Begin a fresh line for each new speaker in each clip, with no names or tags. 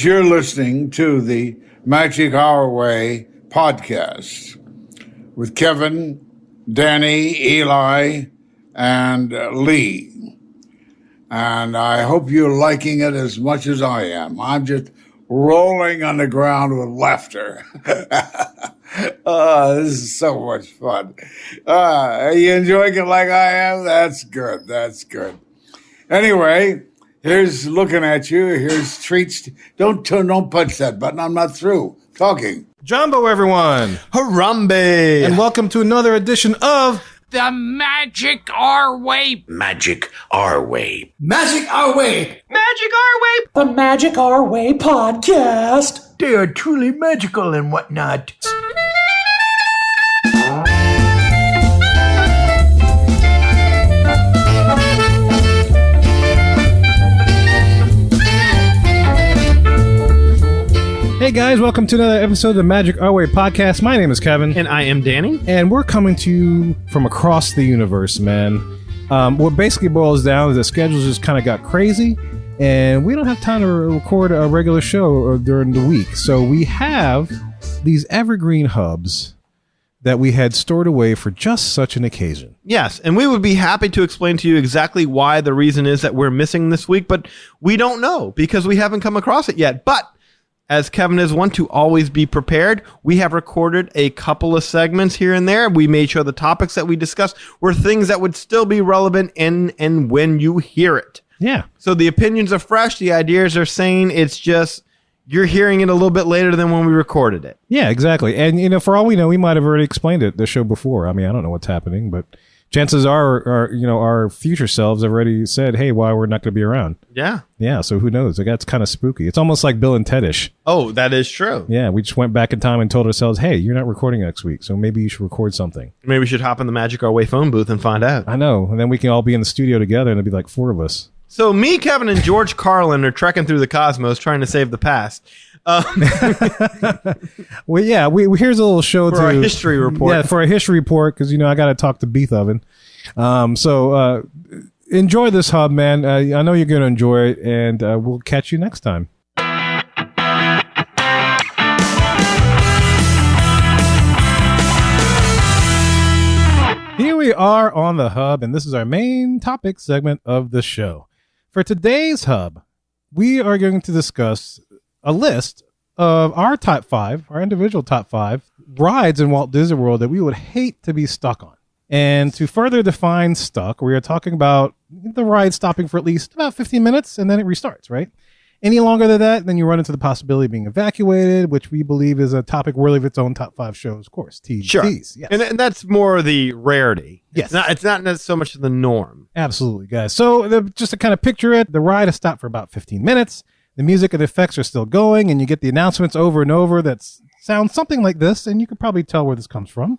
You're listening to the Magic Our Way podcast with Kevin, Danny, Eli, and Lee. And I hope you're liking it as much as I am. I'm just rolling on the ground with laughter. This is so much fun. Are you enjoying it like I am? That's good. That's good. Anyway, here's looking at you. Here's treats. Don't punch that button. I'm not through talking.
Jumbo, everyone.
Harambe.
And welcome to another edition of
The Magic Our Way.
Magic Our Way.
Magic Our Way.
Magic Our Way.
The Magic Our Way podcast.
They are truly magical and whatnot.
Hey guys, welcome to another episode of the Magic Our Way podcast. My name is Kevin.
And I am Danny.
And we're coming to you from across the universe, man. What basically boils down is the schedules just kind of got crazy, and we don't have time to record a regular show during the week. So we have these evergreen hubs that we had stored away for just such an occasion.
Yes, and we would be happy to explain to you exactly why the reason is that we're missing this week, but we don't know because we haven't come across it yet. But as Kevin is one to always be prepared, we have recorded a couple of segments here and there. We made sure the topics that we discussed were things that would still be relevant in and when you hear it.
Yeah.
So the opinions are fresh, the ideas are sane. It's just you're hearing it a little bit later than when we recorded it.
Yeah, exactly. And, you know, for all we know, we might have already explained it the show before. I mean, I don't know what's happening, but chances are, our future selves have already said, hey, why we're not going to be around.
Yeah.
Yeah, so who knows? Like, that's kind of spooky. It's almost like Bill and Ted-ish.
Oh, that is true.
Yeah, we just went back in time and told ourselves, hey, you're not recording next week, so maybe you should record something.
Maybe we should hop in the Magic Our Way phone booth and find out.
I know, and then we can all be in the studio together, and it'll be like four of us.
So me, Kevin, and George Carlin are trekking through the cosmos trying to save the past.
Well, yeah, we here's a little show
For our history report.
Yeah, for a history report, because, I got to talk to Beethoven. So enjoy this hub, man. I know you're going to enjoy it, and we'll catch you next time. Here we are on the hub, and this is our main topic segment of the show. For today's hub, we are going to discuss a list of our top 5, our individual top 5 rides in Walt Disney World that we would hate to be stuck on. And to further define stuck, we are talking about the ride stopping for at least about 15 minutes and then it restarts, right? Any longer than that, then you run into the possibility of being evacuated, which we believe is a topic worthy of its own top 5 shows, of course.
Sure.
Yes.
And that's more the rarity.
Yes.
It's not so much the norm.
Absolutely, guys. So just to kind of picture it, the ride has stopped for about 15 minutes. The music and effects are still going, and you get the announcements over and over that sound something like this, and you can probably tell where this comes from.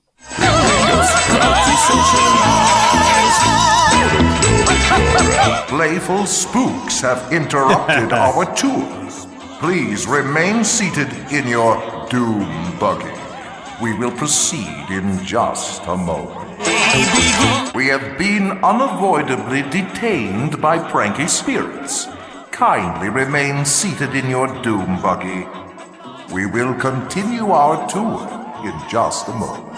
Playful spooks have interrupted our tours. Please remain seated in your doom buggy. We will proceed in just a moment. We have been unavoidably detained by pranky spirits. Kindly remain seated in your doom buggy. We will continue our tour in just a moment.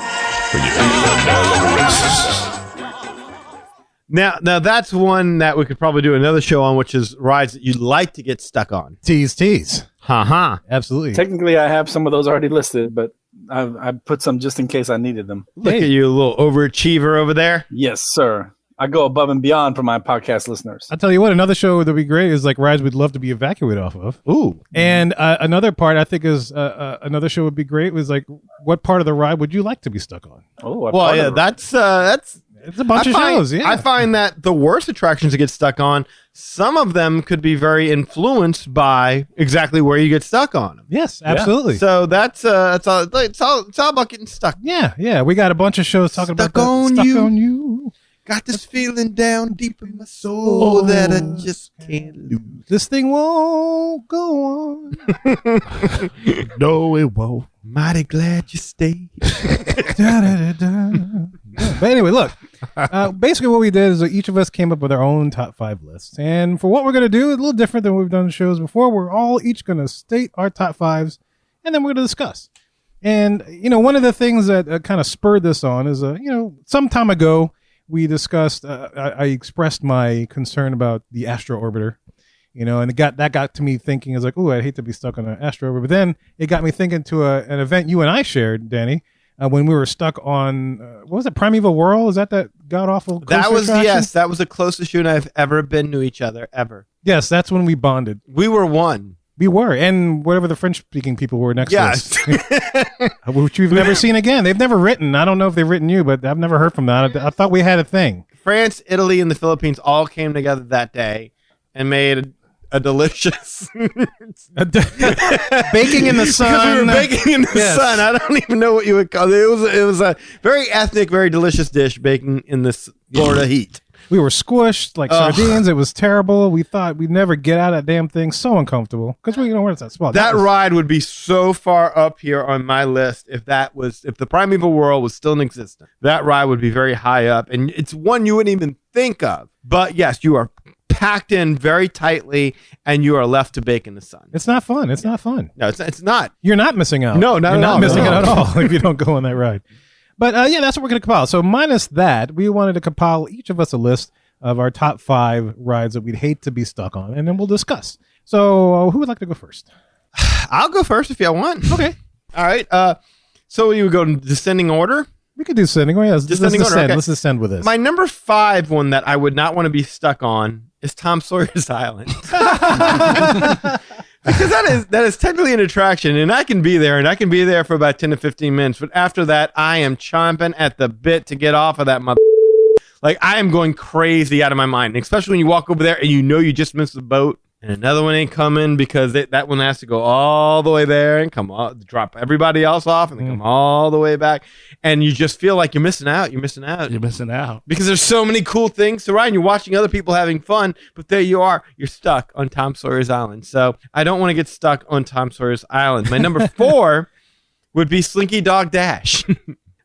Now that's one that we could probably do another show on, which is rides that you'd like to get stuck on.
Tease.
Ha.
Absolutely.
Technically, I have some of those already listed, but I put some just in case I needed them.
Look at you, a little overachiever over there.
Yes, sir. I go above and beyond for my podcast listeners.
I'll tell you what, another show that would be great is like rides we'd love to be evacuated off of.
Ooh.
And another part I think is another show would be great was like, what part of the ride would you like to be stuck on?
Oh,
well, yeah, that's
it's a bunch of shows. Yeah,
I find that the worst attractions to get stuck on, some of them could be very influenced by exactly where you get stuck on them.
Yes, absolutely.
Yeah. So that's it's all about getting stuck.
Yeah. We got a bunch of shows talking about that. Stuck on you.
Got this feeling down deep in my soul that I just can't lose.
This thing won't go on.
No, it won't. Mighty glad you stayed.
Da, da, da, da. But anyway, look. Basically, what we did is each of us came up with our own top 5 lists. And for what we're going to do, it's a little different than we've done shows before. We're all each going to state our top 5s, and then we're going to discuss. And, one of the things that kind of spurred this on is, some time ago, we discussed, I expressed my concern about the Astro Orbiter, and that got to me thinking, I was like, oh, I'd hate to be stuck on an Astro Orbiter. But then it got me thinking to an event you and I shared, Danny, when we were stuck on, what was it, Primeval Whirl? Is that god-awful
That was,
attraction?
yes, that was the closest you and I have ever been to each other, ever.
Yes, that's when we bonded.
We were one.
We were, and whatever the French-speaking people were next
Yes.
to us, which we've never seen again. They've never written. I don't know if they've written you, but I've never heard from them. I thought we had a thing.
France, Italy, and the Philippines all came together that day and made a delicious
Baking in the sun.
we were baking in the
Yes.
sun. I don't even know what you would call it. It was a very ethnic, very delicious dish baking in this Florida heat.
We were squished like sardines. It was terrible. We thought we'd never get out of that damn thing. So uncomfortable because where it's that spot.
That
was-
ride would be so far up here on my list if the Primeval World was still in existence. That ride would be very high up, and it's one you wouldn't even think of. But yes, you are packed in very tightly, and you are left to bake in the sun.
It's not fun. It's not fun.
No, it's not.
You're not missing out.
No, not
You're
at
not
all.
missing
No.
out at all if you don't go on that ride. But that's what we're going to compile. So minus that, we wanted to compile each of us a list of our top 5 rides that we'd hate to be stuck on, and then we'll discuss. So who would like to go first?
I'll go first if you want.
Okay.
All right. So you go in descending order.
We could do descending. Let's
Descending order,
descend.
okay.
Let's descend with this.
My number 5 one that I would not want to be stuck on is Tom Sawyer's Island. Because that is technically an attraction, and I can be there, for about 10 to 15 minutes. But after that, I am chomping at the bit to get off of that mother. Like, I am going crazy out of my mind, especially when you walk over there and you just missed the boat. And another one ain't coming because that one has to go all the way there and drop everybody else off and then come all the way back. And you just feel like you're missing out.
You're missing out.
Because there's so many cool things to ride and you're watching other people having fun, but there you are. You're stuck on Tom Sawyer's Island. So I don't want to get stuck on Tom Sawyer's Island. My number 4 would be Slinky Dog Dash.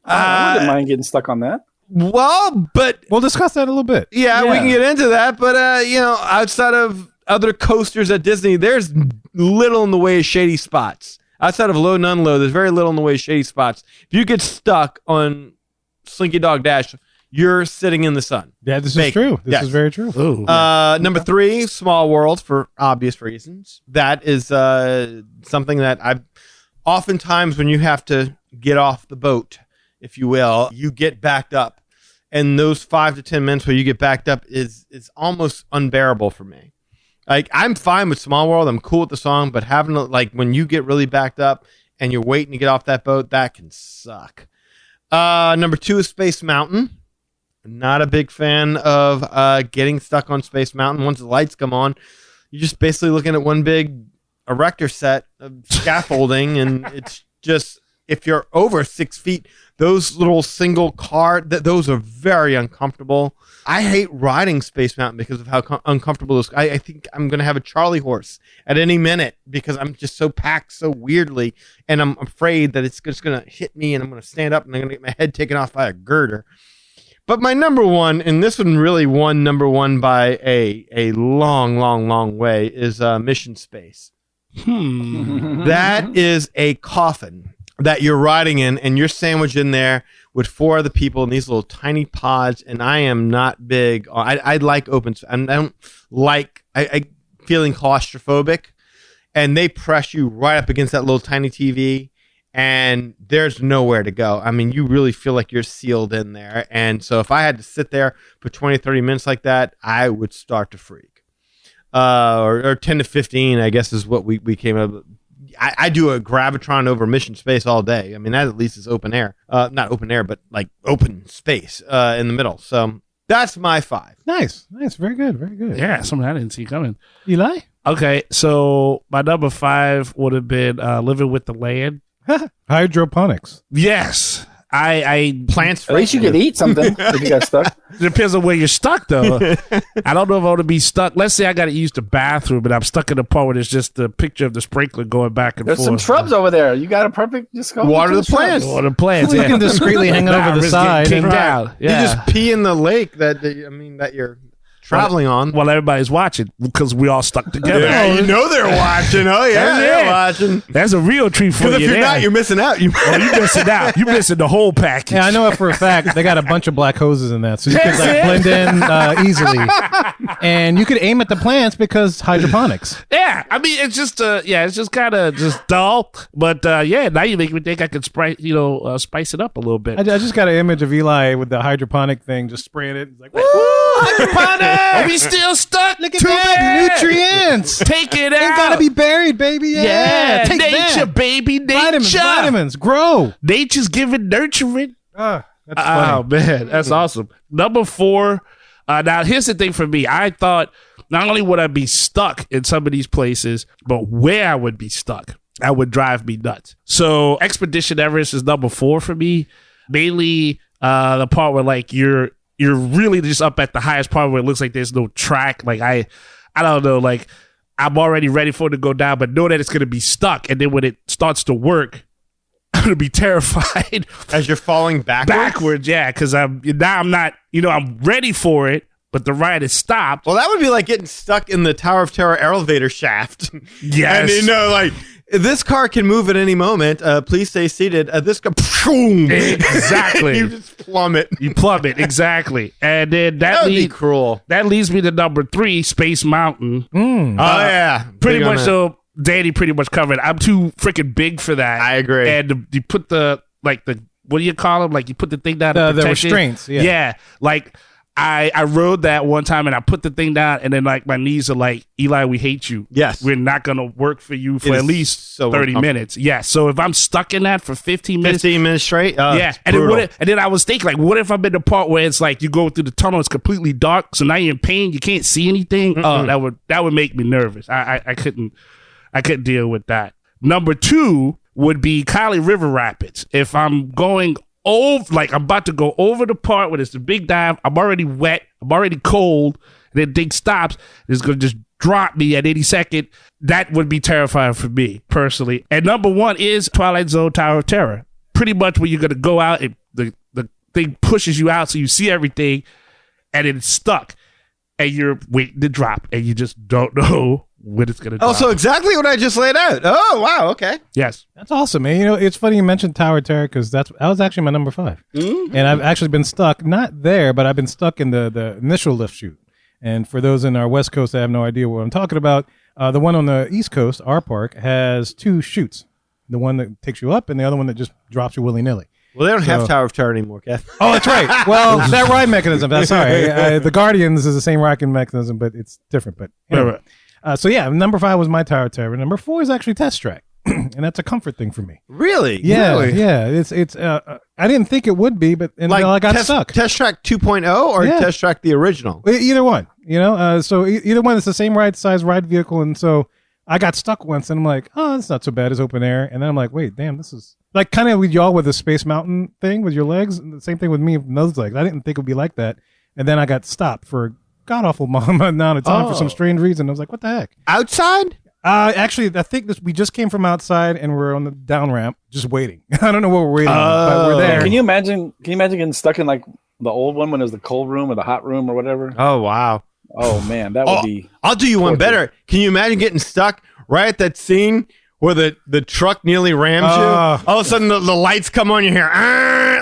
I wouldn't mind getting stuck on that.
Well, but
we'll discuss that a little bit.
yeah, we can get into that. But, outside of other coasters at Disney, there's little in the way of shady spots. Outside of low and unload, there's very little in the way of shady spots. If you get stuck on Slinky Dog Dash, you're sitting in the sun.
Yeah, this is true. This is very true.
Ooh.
Number 3, Small World, for obvious reasons. That is something that I've oftentimes when you have to get off the boat, if you will, you get backed up. And those 5 to 10 minutes where you get backed up is almost unbearable for me. Like, I'm fine with Small World. I'm cool with the song, but having when you get really backed up and you're waiting to get off that boat, that can suck. Number 2 is Space Mountain. Not a big fan of getting stuck on Space Mountain. Once the lights come on, you're just basically looking at one big erector set of scaffolding, and it's just, if you're over 6 feet, those little single those are very uncomfortable. I hate riding Space Mountain because of how uncomfortable those. I think I'm going to have a Charlie horse at any minute because I'm just so packed so weirdly, and I'm afraid that it's just going to hit me, and I'm going to stand up, and I'm going to get my head taken off by a girder. But my number 1, and this one really won number 1 by a long, long, long way, is Mission Space. That is a coffin that you're riding in, and you're sandwiched in there with 4 other people in these little tiny pods. And I am not big. I like open. I don't like I feeling claustrophobic, and they press you right up against that little tiny TV, and there's nowhere to go. I mean, you really feel like you're sealed in there. And so if I had to sit there for 20, 30 minutes like that, I would start to freak. Or 10 to 15, I guess, is what we came up with. I do a Gravitron over Mission Space all day. I mean, that at least is open air. Not open air, but like open space in the middle. So that's my 5.
Nice. Very good. Very good.
Yeah, something I didn't see coming.
Eli?
Okay, so my number 5 would have been Living with the Land.
Hydroponics.
Yes. I
Plants.
At least you could eat something if you got stuck.
depends on where you're stuck though. I don't know if I want to be stuck. Let's say I got to use the bathroom, and I'm stuck in a part where there's just the picture of the sprinkler going back and
There's
forth.
some shrubs over there. You got a perfect. Just go
Water
to
the plants.
Or the plants.
You
Yeah.
can discreetly hang
Nah,
over the
risk getting
side.
kicked
And,
out. Yeah.
You just pee in the lake that you're traveling on.
While everybody's watching because we all stuck together.
Yeah, you know they're watching. Oh yeah,
That's
they're
it.
watching.
That's a real treat for you.
Because if you're
there.
not, you're missing out. You
Oh, you missing out. You missing the whole package.
yeah, I know it for a fact. They got a bunch of black hoses in that, so you could
That's
like
it.
blend in easily. And you could aim at the plants because hydroponics.
Yeah, I mean it's just it's just kind of just dull, but yeah, now you make me think I could spice it up a little bit.
I just got an image of Eli with the hydroponic thing, just spraying it. It's like, woo,
Are we still stuck?
look at
Too
that,
bad.
nutrients.
Take it
Ain't
out.
gotta be buried, baby. Yeah, take
nature,
that.
baby, nature.
Vitamins, grow.
Nature's giving nurturing.
That's
Oh
funny.
man, that's awesome. Number 4. Now here's the thing for me. I thought not only would I be stuck in some of these places, but where I would be stuck, that would drive me nuts. So Expedition Everest is number 4 for me. Mainly the part where like you're really just up at the highest part where it looks like there's no track. Like I don't know, like I'm already ready for it to go down, but know that it's gonna be stuck. And then when it starts to work, I'm gonna be terrified.
as you're falling
Backwards, yeah, because I'm not, I'm ready for it, but the ride is stopped.
Well, that would be like getting stuck in the Tower of Terror elevator shaft.
Yes.
And like this car can move at any moment. Please stay seated. This car, boom.
Exactly.
You just plummet.
You plummet, exactly. And then
That would be cruel.
that leads me to number 3, Space Mountain.
Oh yeah,
Pretty
Big on
much
that.
so Danny pretty much covered. I'm too freaking big for that.
I agree.
And you put the what do you call them? Like you put the thing down to
The
protect it.
restraints, yeah.
Yeah. Like I rode that one time and I put the thing down and then like my knees are like, Eli, we hate you.
Yes.
We're not going to work for you for
It
at
is
least
so
30 minutes. Yeah. So if I'm stuck in that for 15 minutes.
15 minutes straight.
Yeah.
It's
And then,
brutal.
and then I was thinking like, what if I'm in the part where it's like you go through the tunnel, it's completely dark. So now you're in pain. You can't see anything. Oh, that would make me nervous. I couldn't deal with that. Number 2 would be Kali River Rapids. If I'm going over, like I'm about to go over the part where it's the big dive, I'm already wet, I'm already cold, and then the thing stops, it's going to just drop me at any second. That would be terrifying for me, personally. And number 1 is Twilight Zone Tower of Terror. Pretty much where you're going to go out, and the thing pushes you out so you see everything, and it's stuck. And you're waiting to drop, and you just don't know when it's going to drop.
Oh, so exactly what I just laid out. Oh, wow. Okay.
Yes.
That's awesome, man. It's funny you mentioned Tower of Terror because that was actually my number 5. And I've actually been stuck, not there, but I've been stuck in the initial lift chute. And for those in our West Coast that have no idea what I'm talking about, the one on the East Coast, our park, has 2 chutes. The one that takes you up and the other one that just drops you willy-nilly.
Well, they don't have
So-
Tower of Terror anymore, Kev.
Oh, that's right. Well, that ride mechanism. That's sorry. The Guardians is the same rocking mechanism, but it's different. But anyway. So yeah, number 5 was my Tower of Terror. Number 4 is actually Test Track, and that's a comfort thing for me.
Really?
Yeah,
Really?
yeah. It's. I didn't think it would be, but until I got stuck.
Test Track 2.0 or
Yeah.
Test Track the original?
Either one, So either one is the same size ride vehicle, and so I got stuck once, and I'm like, oh, it's not so bad. It's open air, and then I'm like, wait, damn, this is like kind of with y'all with the Space Mountain thing with your legs. And the same thing with me with those legs. I didn't think it would be like that, and then I got stopped for a god awful amount of time for some strange reason. I was like, what the heck?
Outside?
Actually, I think we just came from outside, and we're on the down ramp, just waiting. I don't know what we're waiting on, but we're there.
Can you imagine getting stuck in like the old one when it was the cold room or the hot room or whatever?
Oh, wow.
Oh man, that would be.
I'll do you one
torture.
better. Can you imagine getting stuck right at that scene where the truck nearly rams you? All of a sudden, the lights come on, you hear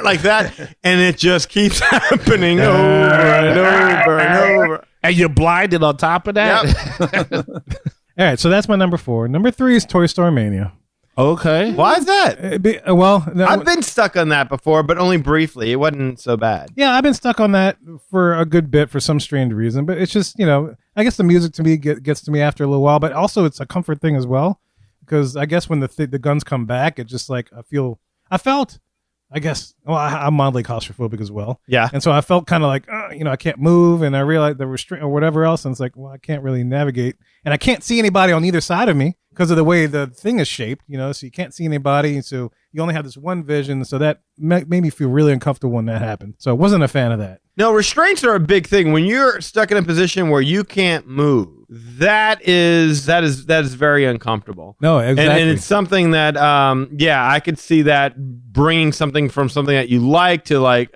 like that, and it just keeps happening over and over and over.
And you're blinded on top of that?
Yep.
All right, so that's my number 4. Number 3 is Toy Story Mania.
Okay.
Why is that?
No,
I've been stuck on that before, but only briefly. It wasn't so bad.
yeah, I've been stuck on that for a good bit for some strange reason, but it's just, I guess the music to me gets to me after a little while, but also it's a comfort thing as well, because I guess when the guns come back, it's just like I felt I guess, well, I'm mildly claustrophobic as well.
Yeah.
And so I felt kind of like, I can't move. And I realized the restraint or whatever else. And it's like, well, I can't really navigate. And I can't see anybody on either side of me because of the way the thing is shaped, so you can't see anybody. And so you only have this one vision. So that made me feel really uncomfortable when that happened. So I wasn't a fan of that.
No, restraints are a big thing. When you're stuck in a position where you can't move, that is very uncomfortable.
No, exactly.
And it's something that, I could see that bringing something from something that you like to like,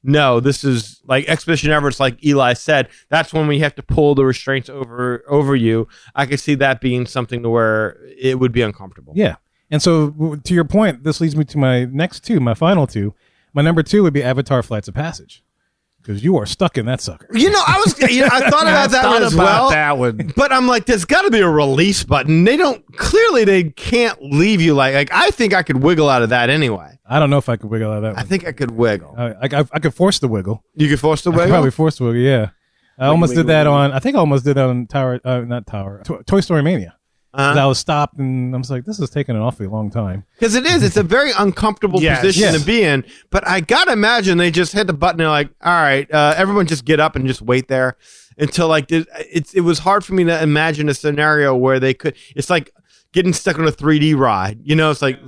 no, this is like Expedition Everest, like Eli said. That's when we have to pull the restraints over you. I could see that being something to where it would be uncomfortable.
Yeah. And so to your point, this leads me to my next two, my final two. My number 2 would be Avatar Flights of Passage. Because you are stuck in that sucker.
I thought about that one as well.
That one.
But I'm like, there's got to be a release button. They can't leave you like I think I could wiggle out of that anyway.
I don't know if I could wiggle out of that one.
I think I could wiggle.
I could force the wiggle.
You could force the
I could
wiggle?
probably force the wiggle, yeah. I almost did that on Toy Story Mania. I was stopped and I was like, this is taking an awfully long time.
Because it's a very uncomfortable position to be in. But I got to imagine they just hit the button and like, all right, everyone just get up and just wait there until like, it was hard for me to imagine a scenario where they could, it's like getting stuck on a 3D ride. It's like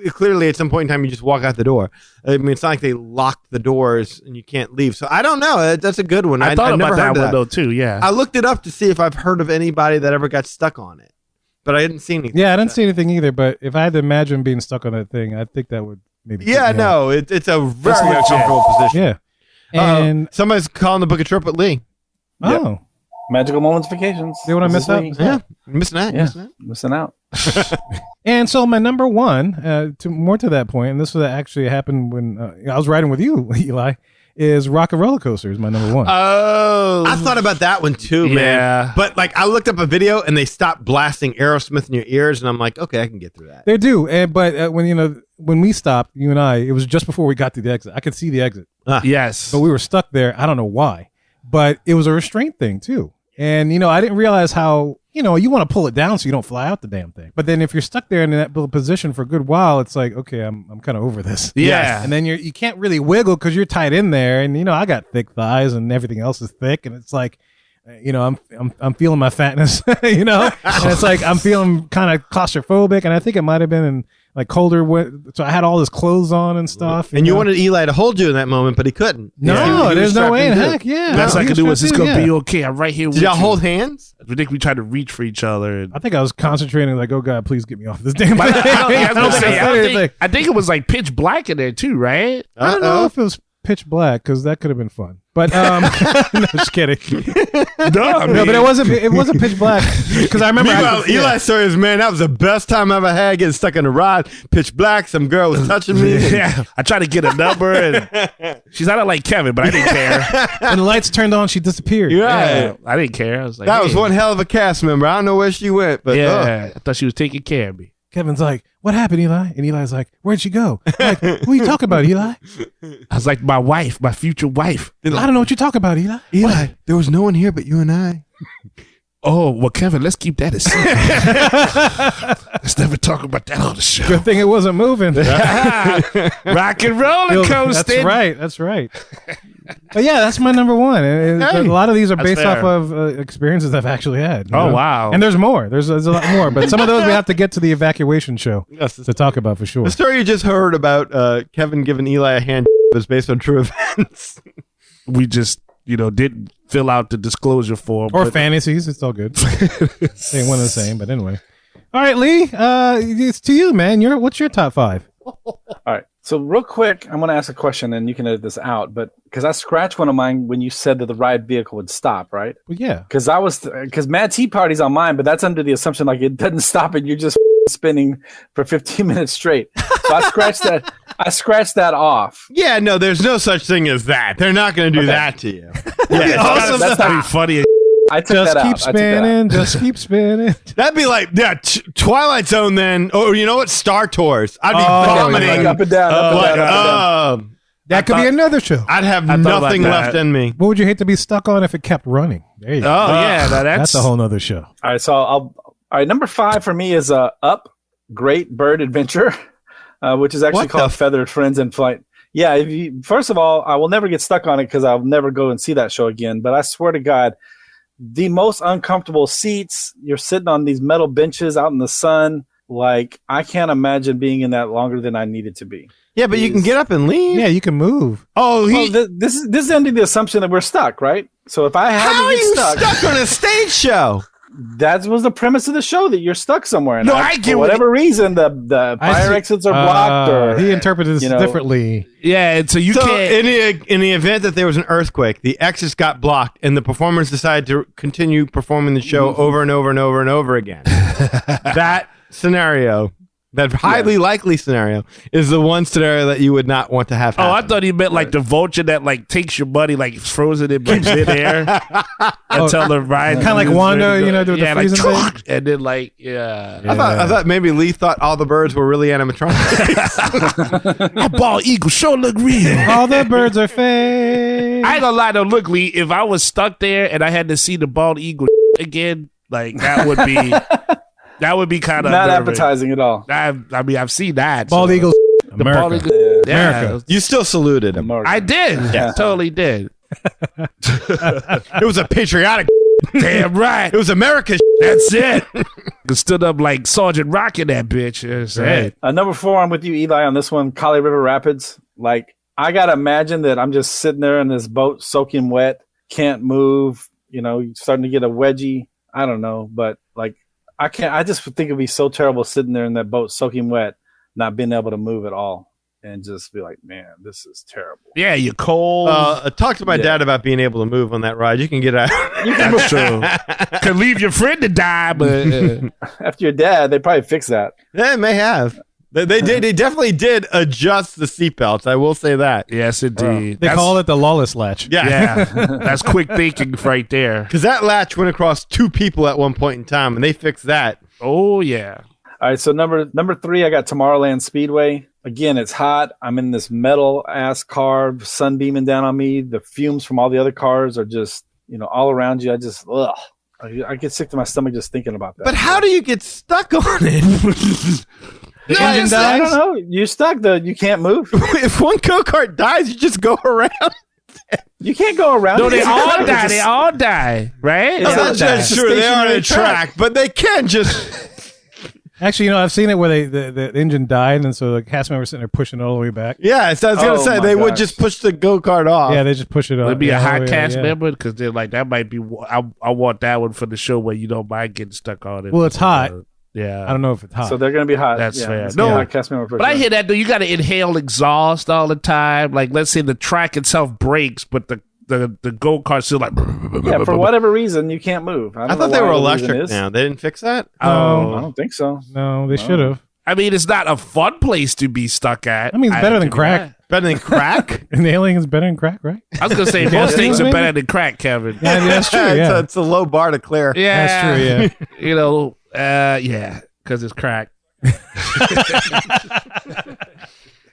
clearly at some point in time you just walk out the door. I mean, it's not like they locked the doors and you can't leave. So I don't know. That's a good one.
I thought
never
about that
heard of
one though too, yeah.
I looked it up to see if I've heard of anybody that ever got stuck on it. But I didn't see anything.
Yeah, I didn't see anything either. But if I had to imagine being stuck on that thing, I think that would maybe.
Yeah, no, it's a very uncomfortable position.
Yeah. And
somebody's calling the book a trip with Lee.
Oh.
Yep. Magical Moments Vacations.
Did what I missed out?
Yeah. Missing out.
Yeah. Missing out.
And so my number 1, to that point, and this was actually happened when I was riding with you, Eli, is Rock and Roller Coaster is my number 1.
Oh. I thought about that one too, man.
Yeah.
But like I looked up a video and they stopped blasting Aerosmith in your ears and I'm like, okay, I can get through that.
They do. But when we stopped, you and I, it was just before we got to the exit. I could see the exit.
Yes.
But we were stuck there. I don't know why. But it was a restraint thing too. And, I didn't realize how, you want to pull it down so you don't fly out the damn thing. But then if you're stuck there in that position for a good while, it's like, okay, I'm kind of over this.
Yeah.
And then you can't really wiggle because you're tied in there. And, I got thick thighs and everything else is thick. And it's like, I'm feeling my fatness, and it's like I'm feeling kind of claustrophobic. And I think it might have been in like colder, so I had all this clothes on and stuff.
And you wanted Eli to hold you in that moment, but he couldn't.
No, there's no way in heck. Yeah,
best I could do was it's gonna be okay. I'm right here.
Did y'all hold hands?
I think we tried to reach for each other.
I think I was concentrating, like, oh God, please get me off this damn thing.
I think it was like pitch black in there too, right?
I don't know if it was pitch black because that could have been fun. But no, just kidding.
No,
but it wasn't pitch black because I remember.
Eli's story is, man, that was the best time I ever had getting stuck in a ride. Pitch black, some girl was touching me.
Yeah, I tried to get a number, and she's not like Kevin, but I didn't care.
And the lights turned on, she disappeared.
Yeah, I didn't care. I was like,
that was one hell of a cast member. I don't know where she went, but
I thought she was taking care of me.
Kevin's like, what happened, Eli? And Eli's like, where'd she go? I'm like, who are you talking about, Eli?
I was like, my wife, my future wife.
I don't know what you're talking about, Eli.
Eli, there was no one here but you and I.
Oh, well, Kevin, let's keep that a secret. Let's never talk about that on the show.
Good thing it wasn't moving.
Rock and roller coaster.
That's right. But yeah, that's my number 1. A lot of these are based off of experiences I've actually had.
Oh, wow.
And there's more. There's a lot more. But some of those we have to get to the evacuation show to talk about for sure.
The story you just heard about Kevin giving Eli a hand was based on true events.
We just, didn't fill out the disclosure form.
Or fantasies. It's all good. They ain't one and the same. But anyway. All right, Lee. It's to you, man. What's your top 5?
All right. So real quick, I'm going to ask a question and you can edit this out, but because I scratched one of mine when you said that the ride vehicle would stop, right?
Well, yeah.
Because Mad Tea Party's on mine, but that's under the assumption like it doesn't stop and you're just spinning for 15 minutes straight. So I scratched that off.
Yeah, no, there's no such thing as that. They're not going to do that to you.
Yeah, awesome. That's not funny.
I took that out.
Just keep spinning.
That'd be like, Twilight Zone then. Or you know what? Star Tours. I'd be vomiting.
Like up and down, up and down.
That could be another show.
I'd have nothing left in me.
What would you hate to be stuck on if it kept running? There you go.
Oh, yeah.
That's a whole nother show.
All right, so all right, number 5 for me is Up, Great Bird Adventure. which is actually
What
called
the
Feathered Friends in Flight. Yeah, first of all, I will never get stuck on it because I'll never go and see that show again. But I swear to God, the most uncomfortable seats. You're sitting on these metal benches out in the sun. Like, I can't imagine being in that longer than I needed to be.
Yeah, but you can get up and leave.
Yeah, you can move.
Oh,
This is under the assumption that we're stuck, right? So if I had
How
to
are
get
you
stuck,
stuck on a stage show?
that was the premise of the show, that you're stuck somewhere. And
No, I get
for
what
whatever reason, the fire exits are blocked, or
he interpreted this
you know,
differently.
yeah, and so you
So
can't.
in the event that there was an earthquake, the exits got blocked, and the performers decided to continue performing the show over and over and over and over again. That scenario, that highly likely scenario, is the one scenario that you would not want to have
Oh, I
happen.
thought he meant like the vulture that like takes your money, like frozen in midair until the ride.
Kinda like
is
Wanda,
ready to
you
go.
know, with the
yeah, like,
freezing thing?
and then like yeah.
I thought maybe Lee thought all the birds were really animatronic.
That bald eagle sure look real.
All the birds are fake.
I ain't gonna lie though, look, Lee, if I was stuck there and I had to see the bald eagle again, like that would be kind of
not appetizing at all.
I mean, I've seen that.
Bald
so.
eagles.
The
America.
bald eagle, yeah,
America.
You still saluted him.
I did.
Yeah.
Totally did.
It was a patriotic.
Damn right.
It was America.
That's it. Stood up like Sergeant Rock in that bitch. Yes, hey.
Number 4, I'm with you, Eli, on this one. Kali River Rapids. Like, I gotta imagine that I'm just sitting there in this boat, soaking wet, can't move. You know, starting to get a wedgie. I don't know, but like, I can't. I just think it'd be so terrible sitting there in that boat, soaking wet, not being able to move at all, and just be like, man, this is terrible.
Yeah, you're cold.
Talk to my dad about being able to move on that ride. You can get out.
That's true. Could leave your friend to die, but
After your dad, they probably fix that.
They may have. They did. They definitely did adjust the seatbelts. I will say that.
yes, indeed.
They call it the lawless latch.
Yeah, that's quick thinking right there.
Because that latch went across 2 people at one point in time, and they fixed that.
Oh yeah.
All right, so number 3, I got Tomorrowland Speedway. Again, it's hot. I'm in this metal ass car, sun beaming down on me. The fumes from all the other cars are just, all around you. I get sick to my stomach just thinking about that.
But how do you get stuck on it?
The engine
I
dies?
don't know. You're stuck. You can't move.
If one go-kart dies, you just go around.
You can't go around.
No,
it.
they
It's
all
incredible.
die.
Just-
They all die, right?
Yeah.
That's
It's
true.
a
They are on a
stationary
track, but they can't just.
Actually, I've seen it where the engine died, and so the cast members sitting there pushing it all the way back.
Yeah, so I was gonna
Oh
say
my
they would
gosh.
just push the go-kart off.
Yeah, they just push it up.
Would it be a hot
yeah,
cast
yeah.
member because they're like that might be. I want that one for the show where you don't mind getting stuck on it.
Well, it's hot.
Yeah,
I don't know if it's hot.
So they're going to be hot.
That's fair.
it's
No,
gonna be a hot cast member for
But I
sure.
hear that though. You got to inhale exhaust all the time. Like, let's say the track itself breaks, but the go kart's still like.
Yeah, for whatever reason, you can't move.
I
don't
thought
know
they
why
were
the reason
electric
is.
now. They didn't fix that?
I
Oh,
don't think so.
No, they should have.
I mean, it's not a fun place to be stuck at.
I mean, it's better than
have to
crack.
Better than crack?
And the alien is better than crack, right?
I was gonna say
Yeah,
most things are
maybe?
better than crack, Kevin.
Yeah, that's true. Yeah,
It's a low bar to clear.
Yeah,
that's true. Yeah.
You know, yeah, because it's crack.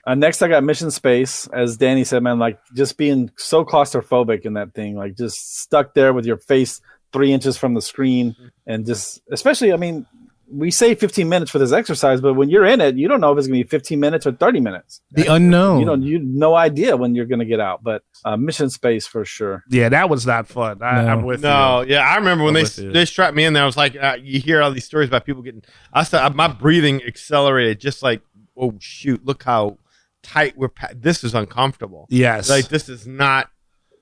Next, I got Mission Space. As Danny said, man, like just being so claustrophobic in that thing, like just stuck there with your face 3 inches from the screen, and just especially, I mean, we say 15 minutes for this exercise, but when you're in it, you don't know if it's going to be 15 minutes or 30 minutes.
The unknown.
You no idea when you're going to get out. But Mission Space for sure.
Yeah, that was not fun. I'm with
No,
you.
yeah, I remember when
I'm
they
with you.
they strapped me in there. I was like, you hear all these stories about people getting. My breathing accelerated, just like, oh shoot, look how tight we're. This is uncomfortable.
Yes.
Like this is not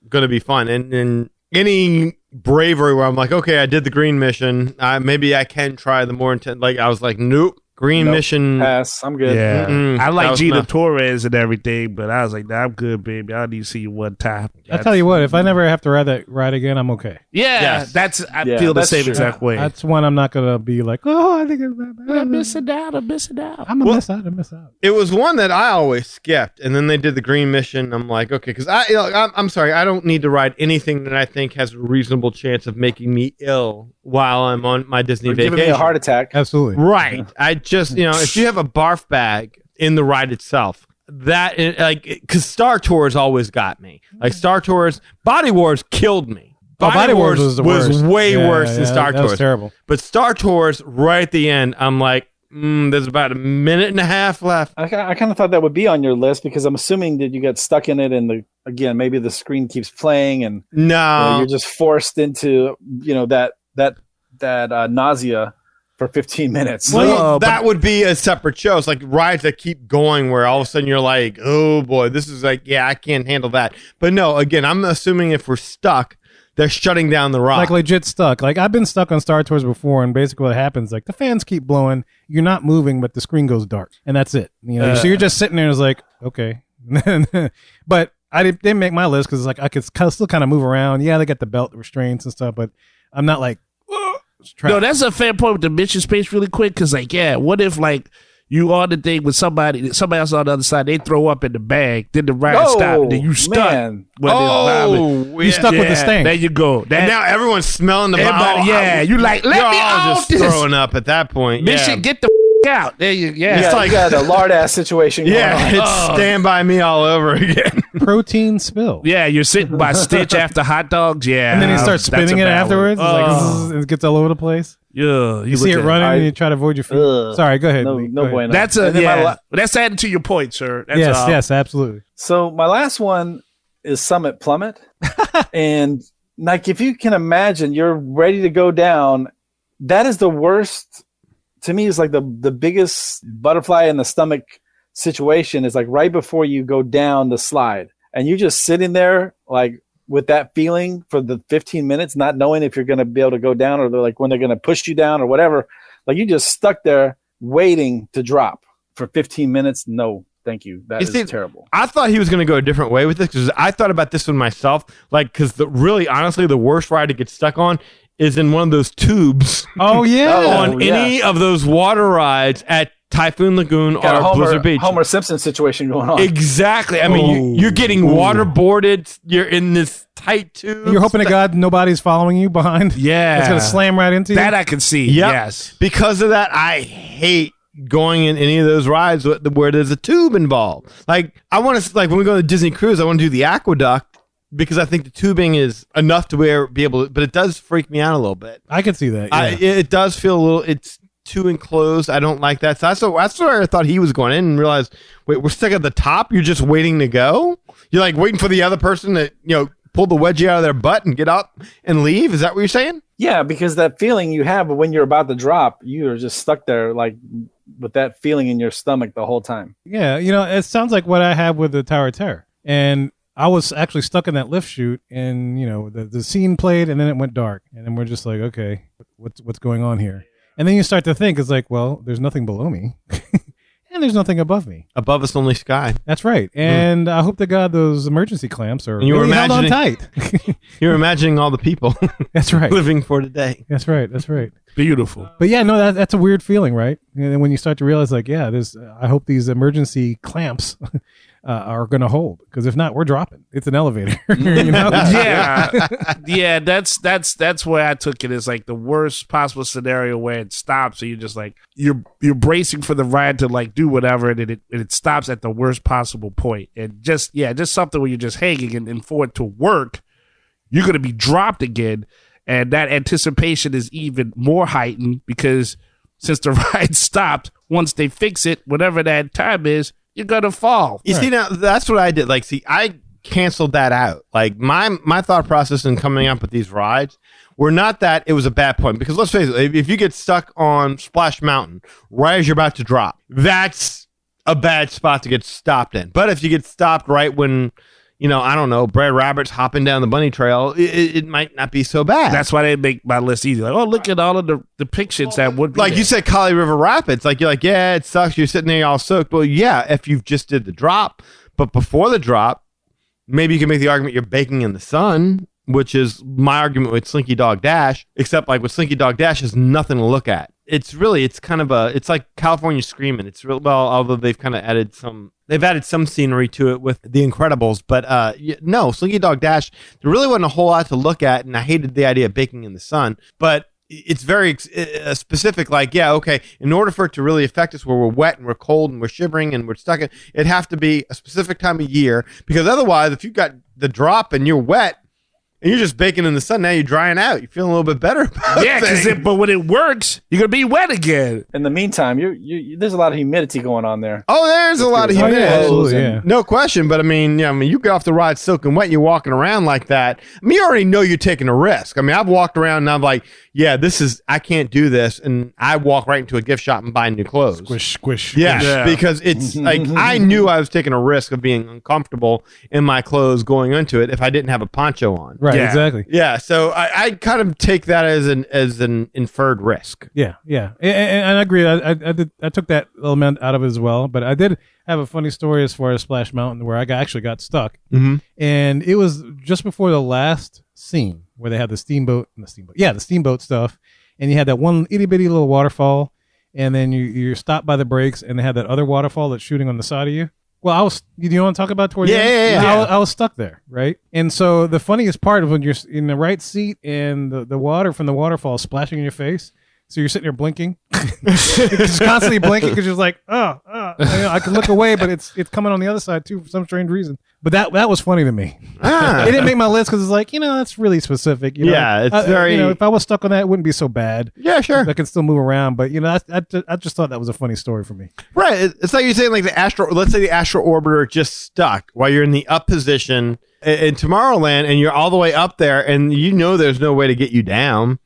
going to be fun. And any bravery where I'm like, okay, I did the green mission. Maybe I can try the more intense. Like I was like, nope, green
Nope.
mission.
Pass. I'm good.
Yeah,
Mm-mm.
I
That
like
was
Gina
enough.
Torres and everything, but I was like, nah, I'm good, baby. I need to see you one time.
I tell you what, if I never have to ride that ride again, I'm okay.
Yeah,
Yes.
I
Yeah,
feel the
that's
same
true.
exact way.
That's when I'm not gonna be like, oh, I think
I'm missing out. I'm missing out.
I'm gonna miss out. I miss out.
It was one that I always skipped, and then they did the green mission. I'm like, okay, because I'm sorry, I don't need to ride anything that I think has a reasonable chance of making me ill while I'm on my Disney
Or
vacation.
giving me a heart attack.
Absolutely.
Right. I just, if you have a barf bag in the ride itself, that, because Star Tours always got me. Like Star Tours, Body Wars killed me.
Body Wars was the worst.
way
Yeah,
worse than
yeah,
Star
that was
Tours.
terrible.
But Star Tours, right at the end, I'm like, there's about a minute and a half left.
I kind of thought that would be on your list because I'm assuming that you got stuck in it, and maybe the screen keeps playing, and
No,
you're just forced into that nausea for 15 minutes.
Well, that would be a separate show. It's like rides that keep going where all of a sudden you're like, oh boy, this is like, yeah, I can't handle that. But no, again, I'm assuming if we're stuck, they're shutting down the ride.
Like legit stuck. Like I've been stuck on Star Tours before, and basically what happens, like the fans keep blowing, you're not moving, but the screen goes dark, and that's it. So you're just sitting there, and it's like, okay. But I didn't make my list because like I could still kind of move around. Yeah, they got the belt restraints and stuff, but I'm not like,
no, that's a fair point with the mission space really quick because, like, yeah, what if, like, you on the thing with somebody else on the other side, they throw up in the bag, then the ride stop, and then you stuck.
Man.
You stuck with the stank.
There you go.
And now everyone's smelling the
everybody, yeah, you like, let
you're
me
all
off
just
this.
throwing up at that point.
Mission, get the out. There you,
It's like you got a lard ass situation going on.
It's Stand By Me all over again.
Protein spill.
Yeah, you're sitting by Stitch after hot dogs. Yeah,
And then he starts spinning it afterwards.
One.
It's like, it gets all over the place.
Yeah,
You see it running and you try to avoid your feet. Sorry, go ahead.
No,
Lee.
no
Go ahead.
bueno.
That's that's adding to your point, sir. That's
Yes, absolutely.
So my last one is Summit Plummet. And like, if you can imagine, you're ready to go down. That is the worst. To me, is like the biggest butterfly in the stomach situation is like right before you go down the slide, and you're just sitting there like with that feeling for the 15 minutes, not knowing if you're going to be able to go down, or they're like when they're going to push you down or whatever. Like you just stuck there waiting to drop for 15 minutes. No, thank you. That is terrible.
I thought he was going to go a different way with this because I thought about this one myself. Like, because really, honestly, the worst ride to get stuck on is in one of those tubes.
Oh, yeah.
On any of those water rides at Typhoon Lagoon or Blizzard Beach.
Homer Simpson situation going on.
Exactly. I mean, you're getting waterboarded. You're in this tight tube.
You're hoping to God nobody's following you behind.
Yeah.
It's going to slam right into you.
That I can see.
Yep.
Yes.
Because of that, I hate going in any of those rides where there's a tube involved. Like, I want to, like, when we go to Disney Cruise, I want to do the aqueduct because I think the tubing is enough to be able to, but it does freak me out a little bit.
I can see that. Yeah.
It does feel a little, it's too enclosed. I don't like that. So that's where I thought he was going in and realized, wait, we're stuck at the top. You're just waiting to go. You're like waiting for the other person to, pull the wedgie out of their butt and get up and leave. Is that what you're saying?
Yeah, because that feeling you have when you're about to drop, you are just stuck there like with that feeling in your stomach the whole time.
Yeah, it sounds like what I had with the Tower of Terror. And I was actually stuck in that lift chute, and the scene played, and then it went dark, and then we're just like, okay, what's going on here? And then you start to think, it's like, well, there's nothing below me, and there's nothing above me.
Above us only sky.
That's right. And I hope to God those emergency clamps are
you were
really held on tight.
You're imagining all the people.
That's right.
Living for today.
That's right. That's right.
Beautiful.
But yeah, no, that's a weird feeling, right? And then when you start to realize, like, yeah, I hope these emergency clamps are going to hold, because if not, we're dropping. It's an elevator.
Yeah. That's where I took it as like the worst possible scenario where it stops, so you're just like you're bracing for the ride to like do whatever, and it stops at the worst possible point, and just something where you're just hanging, and for it to work, you're going to be dropped again. And that anticipation is even more heightened because since the ride stopped, once they fix it, whatever that time is, you're going to fall.
You see, now that's what I did. Like, I canceled that out. Like, my thought process in coming up with these rides were not that it was a bad point. Because let's face it, if you get stuck on Splash Mountain right as you're about to drop, that's a bad spot to get stopped in. But if you get stopped right when, I don't know, Brad Rabbit's hopping down the bunny trail, it might not be so bad.
That's why they make my list easy. Like, oh, look at all of the depictions that would be
like
there.
You said, Kali River Rapids. Like, you're like, yeah, it sucks. You're sitting there all soaked. Well, yeah, if you just did the drop. But before the drop, maybe you can make the argument you're baking in the sun, which is my argument with Slinky Dog Dash, except like with Slinky Dog Dash, there's nothing to look at. It's like California Screaming. It's real, well, although they've kind of added some scenery to it with The Incredibles, but no, Slinky Dog Dash, there really wasn't a whole lot to look at, and I hated the idea of baking in the sun, but it's very specific, like, yeah, okay, in order for it to really affect us where we're wet and we're cold and we're shivering and we're stuck in, it'd have to be a specific time of year, because otherwise, if you got the drop and you're wet, And you're just baking in the sun. Now you're drying out. You're feeling a little bit better about
Yeah, but when it works, you're gonna be wet again.
In the meantime, there's a lot of humidity going on there.
Oh, there's a lot of
your
humidity.
clothes
absolutely,
and-
yeah.
No question, but I mean, you get off the ride soaking wet, you're walking around like that. I mean, you already know you're taking a risk. I mean, I've walked around and I'm like, yeah, I can't do this. And I walk right into a gift shop and buy new clothes.
Squish.
Yeah, because it's like I knew I was taking a risk of being uncomfortable in my clothes going into it if I didn't have a poncho on.
Right,
Yeah.
exactly.
Yeah, so I kind of take that as an inferred risk.
Yeah. And I agree. I took that element out of it as well, but I did have a funny story as far as Splash Mountain where I actually got stuck.
Mm-hmm.
And it was just before the last scene where they had the steamboat stuff. And you had that one itty bitty little waterfall. And then you're stopped by the brakes and they had that other waterfall that's shooting on the side of you. Well, you want to talk about toward the end?
Yeah.
I was stuck there, right? And so the funniest part of when you're in the right seat and the water from the waterfall is splashing in your face, so you're sitting there blinking, just constantly blinking because you're like, I can look away, but it's coming on the other side too for some strange reason. But that was funny to me. It didn't make my list because it's like, that's really specific.
Yeah, it's very.
if I was stuck on that, it wouldn't be so bad.
Yeah, sure.
I can still move around, but I just thought that was a funny story for me.
Right. It's like you're saying, like let's say the astro orbiter just stuck while you're in the up position in Tomorrowland and you're all the way up there and there's no way to get you down.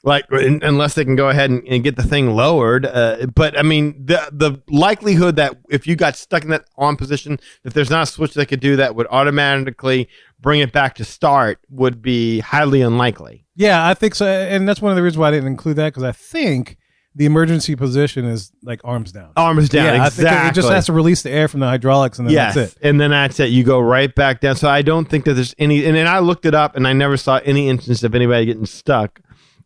Like, unless they can go ahead and get the thing lowered. But I mean, the likelihood that if you got stuck in that on position, that there's not a switch that could do that would automatically bring it back to start would be highly unlikely.
Yeah, I think so. And that's one of the reasons why I didn't include that because I think the emergency position is like arms down.
Arms down,
yeah,
exactly.
I think it just has to release the air from the hydraulics and then that's it.
And then that's it. You go right back down. So I don't think that there's any, and then I looked it up and I never saw any instance of anybody getting stuck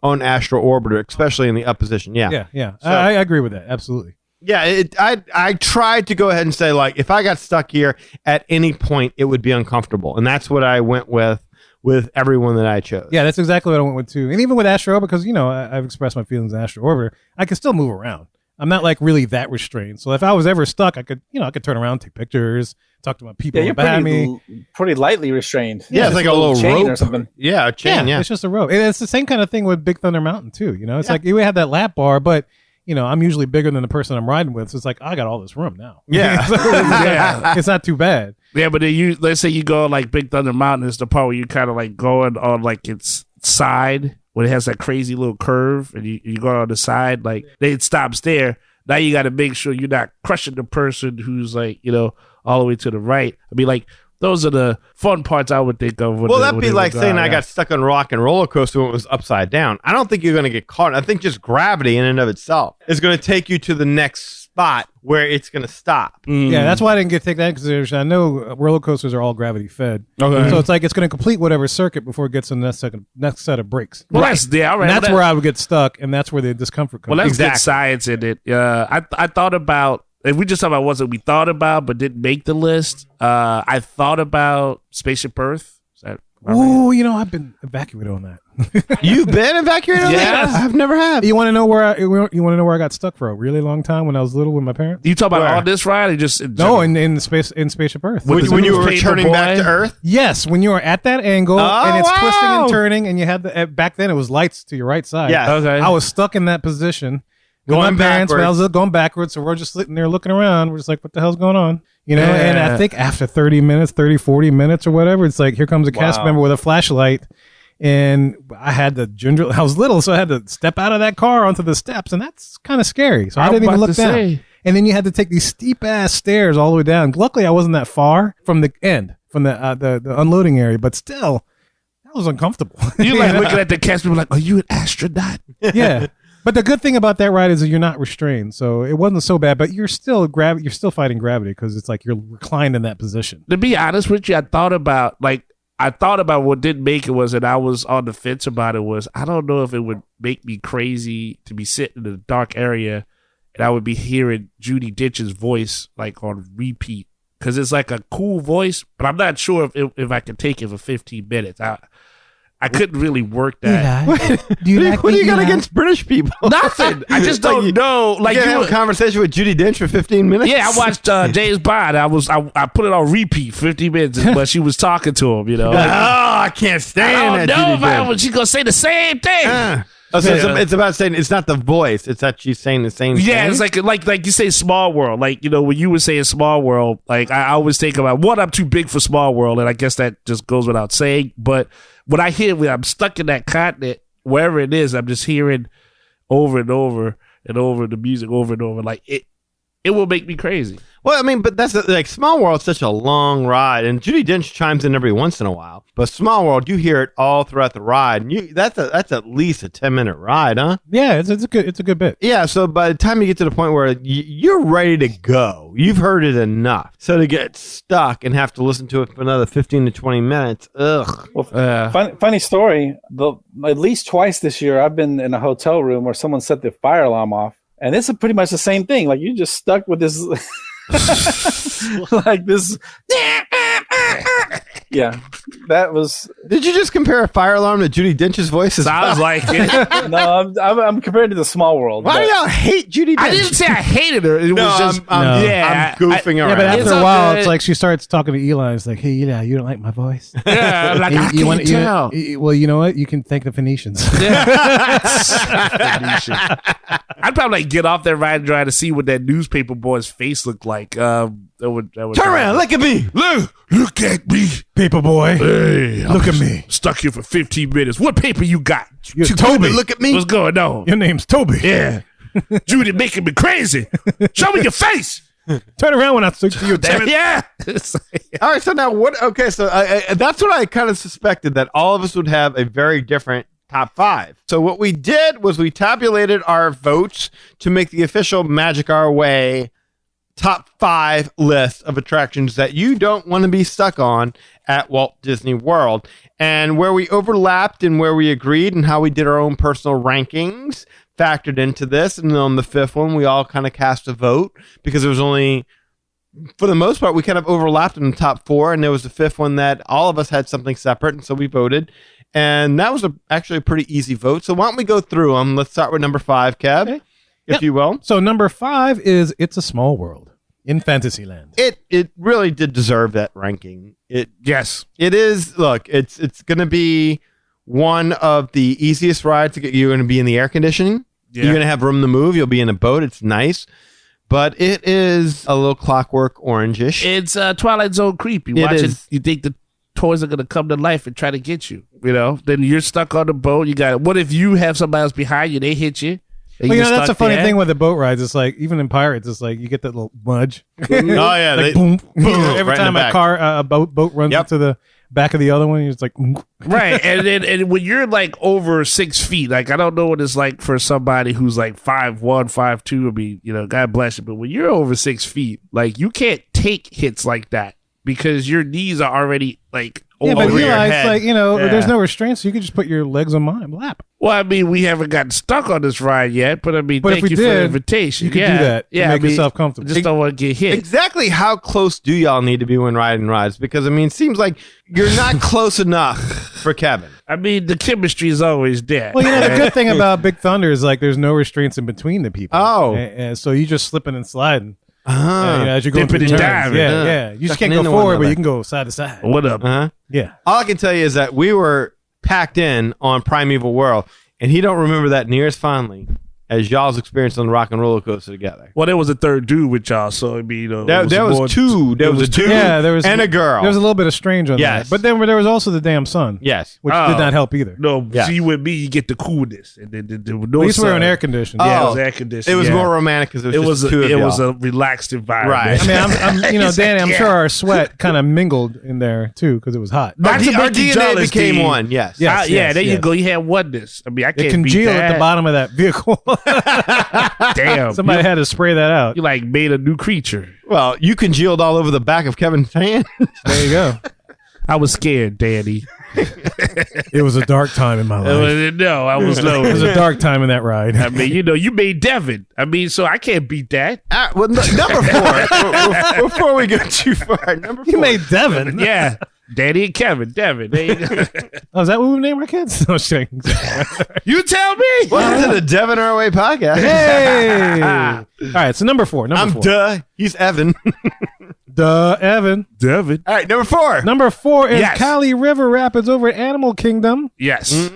on astro orbiter, especially in the up position. Yeah. So,
I agree with that. Absolutely.
Yeah, I tried to go ahead and say, like, if I got stuck here at any point, it would be uncomfortable. And that's what I went with everyone that I chose.
Yeah, that's exactly what I went with too. And even with Astro, because, I've expressed my feelings in Astro Orbiter, I can still move around. I'm not like really that restrained. So if I was ever stuck, I could turn around, take pictures, talk to my people
you're
behind me.
pretty lightly restrained.
Yeah, it's like a little
chain
rope
or something.
Yeah, a chain. Yeah,
It's just a rope. And it's the same kind of thing with Big Thunder Mountain too. It's like we had that lap bar, but I'm usually bigger than the person I'm riding with. So it's like I got all this room now.
Yeah.
It's not too bad.
Yeah, but then let's say you go on like Big Thunder Mountain is the part where you kind of like going on like its side when it has that crazy little curve and you go on the side, like it stops there. Now you got to make sure you're not crushing the person who's like, all the way to the right. I mean, like, those are the fun parts I would think of.
Well, that'd be like saying I got stuck on Rock and Roller Coaster when it was upside down. I don't think you're going to get caught. I think just gravity in and of itself is going to take you to the next spot where it's going to stop.
Yeah, that's why I didn't take that into consideration. I know roller coasters are all gravity fed.
Okay.
So it's like it's going to complete whatever circuit before it gets to the next set of brakes.
Well, that's all right.
And that's where I would get stuck, and that's where the discomfort comes.
Well, that's good science in it. I thought about, if we just talk about what we thought about but didn't make the list, I thought about Spaceship Earth. Is that
Ooh, I've been evacuated on that.
You've been evacuated on that? I've never have.
You want to know where I got stuck for a really long time when I was little with my parents?
You talk about
Where?
on this ride or just
No, in Spaceship Earth.
When you were returning back to Earth?
Yes, when you were at that angle and it's twisting and turning, and you had back then it was lights to your right side.
Yeah.
Okay.
I was stuck in that position. With
Going
my parents, when I
backwards.
was going backwards, so we're just sitting there looking around. We're just like, what the hell's going on? And I think after 30 minutes, 40 minutes or whatever, it's like, here comes a cast member with a flashlight. And I was little, so I had to step out of that car onto the steps, and that's kind of scary. So I didn't even look down. And then you had to take these steep ass stairs all the way down. Luckily, I wasn't that far from the end, from the unloading area, but still, that was uncomfortable.
You like looking at the cast people like, are you an astronaut?
Yeah. But the good thing about that ride is that you're not restrained, so it wasn't so bad. But you're still fighting gravity because it's like you're reclined in that position.
To be honest with you, I thought about what didn't make it was, and I was on the fence about it, was I don't know if it would make me crazy to be sitting in a dark area and I would be hearing Judi Dench's voice like on repeat, because it's like a cool voice, but I'm not sure if I can take it for 15 minutes. I couldn't really work that.
Do you like
What do you got
Eli?
against British people?
Nothing. I just don't know. Like
you
you
have a conversation with Judi Dench for 15 minutes?
Yeah, I watched James Bond. I put it on repeat 50 minutes, but she was talking to him. You know,
Oh, I can't stand
I
that
don't know
Judi Dench.
if she's gonna say the same thing.
Oh, so it's about saying it's not the voice; it's that she's saying the same thing.
Yeah, it's like you say Small World. Like, you know, when you were saying Small World, like I always think about one, I'm too big for Small World, and I guess that just goes without saying. But when I hear when I'm stuck in that continent, wherever it is, I'm just hearing over and over and over the music over and over. Like it will make me crazy.
Well, I mean, but that's like Small World's such a long ride, and Judi Dench chimes in every once in a while. But Small World, you hear it all throughout the ride, and that's at least a 10-minute ride, huh?
Yeah, it's a good bit.
Yeah. So by the time you get to the point where you're ready to go, you've heard it enough. So to get stuck and have to listen to it for another 15 to 20 minutes, ugh.
Well, funny story. At least twice this year, I've been in a hotel room where someone set the fire alarm off, and it's pretty much the same thing. Like you're just stuck with this. Like this. Yeah, that was.
Did you just compare a fire alarm to Judi Dench's voice?
Sounds like it.
No, I'm compared to the Small World.
Why do y'all hate Judi Dench?
I didn't say I hated her. It was just
I'm
yeah,
goofing around.
Yeah, but after
It's
a
all
while,
good.
it's like she starts talking to Eli. It's like, hey, Eli, you don't like my voice?
yeah, like I
You
can't
wanna-
tell.
well, you know what? You can thank the Phoenicians.
I'd probably like get off that ride and try to see what that newspaper boy's face looked like. That would
Turn around, look at me.
Look at me.
Paper boy.
Hey,
Look at me.
Stuck here for 15 minutes. What paper you got?
You're Toby.
Look at me.
What's going on?
Your name's Toby.
Yeah. Judy making me crazy. Show me your face.
Turn around when I speak to you, damn it.
Yeah. It's like-
All right, so now what? Okay, so that's what I kind of suspected, that all of us would have a very different top 5. So what we did was we tabulated our votes to make the official Magic Our Way top 5 list of attractions that you don't want to be stuck on at Walt Disney World. And where we overlapped and where we agreed and how we did our own personal rankings factored into this. And then on the 5th one, we all kind of cast a vote because there was only, for the most part, we kind of overlapped in the top 4. And there was the 5th one that all of us had something separate. And so we voted. And that was actually a pretty easy vote. So why don't we go through them? Let's start with number 5, Kev,
Okay.
if
Yep.
you will.
So number 5 is It's a Small World in Fantasyland.
It really did deserve that ranking.
yes.
It is. Look, it's going to be one of the easiest rides to get. You're going to be in the air conditioning.
Yeah.
You're going to have room to move. You'll be in a boat. It's nice, but it is a little Clockwork Orange-ish.
It's Twilight Zone creep. You
It
watch it,
is.
you think the toys are going to come to life and try to get you. You know, then you're stuck on the boat. You got. What if you have somebody else behind you? They hit you. and
Well,
you're
that's a
stuck
funny
there?
thing with the boat rides. It's like, even in Pirates, it's like you get that little mudge.
Oh yeah,
Like, boom, boom.
right
Every
in the
time a
back.
car, a boat runs
Yep.
into the back of the other one, it's like,
Right, and when you're like over 6 feet, like I don't know what it's like for somebody who's like 5'1", 5'2". I mean, you know, God bless you, but when you're over 6 feet, like you can't take hits like that because your knees are already like
yeah,
over
but
your
Eli,
head.
it's like, you know,
Yeah.
there's no restraints, so you can just put your legs on my lap.
Well, I mean, we haven't gotten stuck on this ride yet, but I mean,
But if
thank
we
you for the
did,
invitation.
you could do
yeah,
that to
yeah,
make
I mean,
yourself comfortable.
I just don't want to get hit.
Exactly how close do y'all need to be when riding rides? Because I mean, it seems like you're not close enough for Kevin.
I mean, the chemistry is always there.
Well, you know, the good thing about Big Thunder is like there's no restraints in between the people.
Oh.
And so you just slipping and sliding.
Uh-huh.
You know, as you're going through
Dipping
the
and
turns.
diving.
Yeah, yeah. You just
Ducking
can't go
into one
forward, but
another.
you can go side to side.
What up?
Uh-huh.
Yeah.
All I can tell you is that we were packed in on Primeval World, and he don't remember that near as fondly as y'all's experience on the Rock and Roller Coaster together.
Well, there was a third dude with y'all, so I mean, you know,
There was two. There was a dude
Yeah, there was
and a girl.
There was a little bit of strange on
Yes.
that. But then there was also the damn sun.
Yes.
Which
Oh.
did not help either.
No,
Yes.
see, with me, you get the coolness, and then no
At least we're
sun.
on air conditioned.
Yeah,
Oh.
it was air conditioned.
It was
yeah.
more romantic because
It was
two of
it
y'all.
was a relaxed environment.
Right.
I mean, I'm you know,
He's like,
Danny, I'm
yeah.
sure our sweat kind of mingled in there too because it was hot.
Not to
our
make you
DNA
jealous,
became
D.
one. Yes.
Yeah.
Yeah,
Yes,
there you
yes.
go. You had oneness. I mean, I
It
can't beat
congealed
that.
at the bottom of that vehicle.
Damn,
Somebody
you,
had to spray that out.
you like made a new creature.
Well, you congealed all over the back of Kevin's hand.
There you go.
I was scared, Danny.
It was a dark time in my life.
No, I was
It was
low.
a dark time in that ride.
I mean, you know, you made Devin. I mean, so I can't beat that.
Well, number 4. Before we go too far, number 4.
You made Devin.
Yeah, Danny and Kevin, Devin. There you go.
Oh, is that what we named our kids? No, shit.
You tell me.
Welcome to the Devin Our Way podcast.
Hey! All right, so number four.
I'm Duh. He's Evan.
Duh, Evan.
Devin.
All right, number 4.
Number 4 is
Yes.
Cali River Rapids over at Animal Kingdom.
Yes.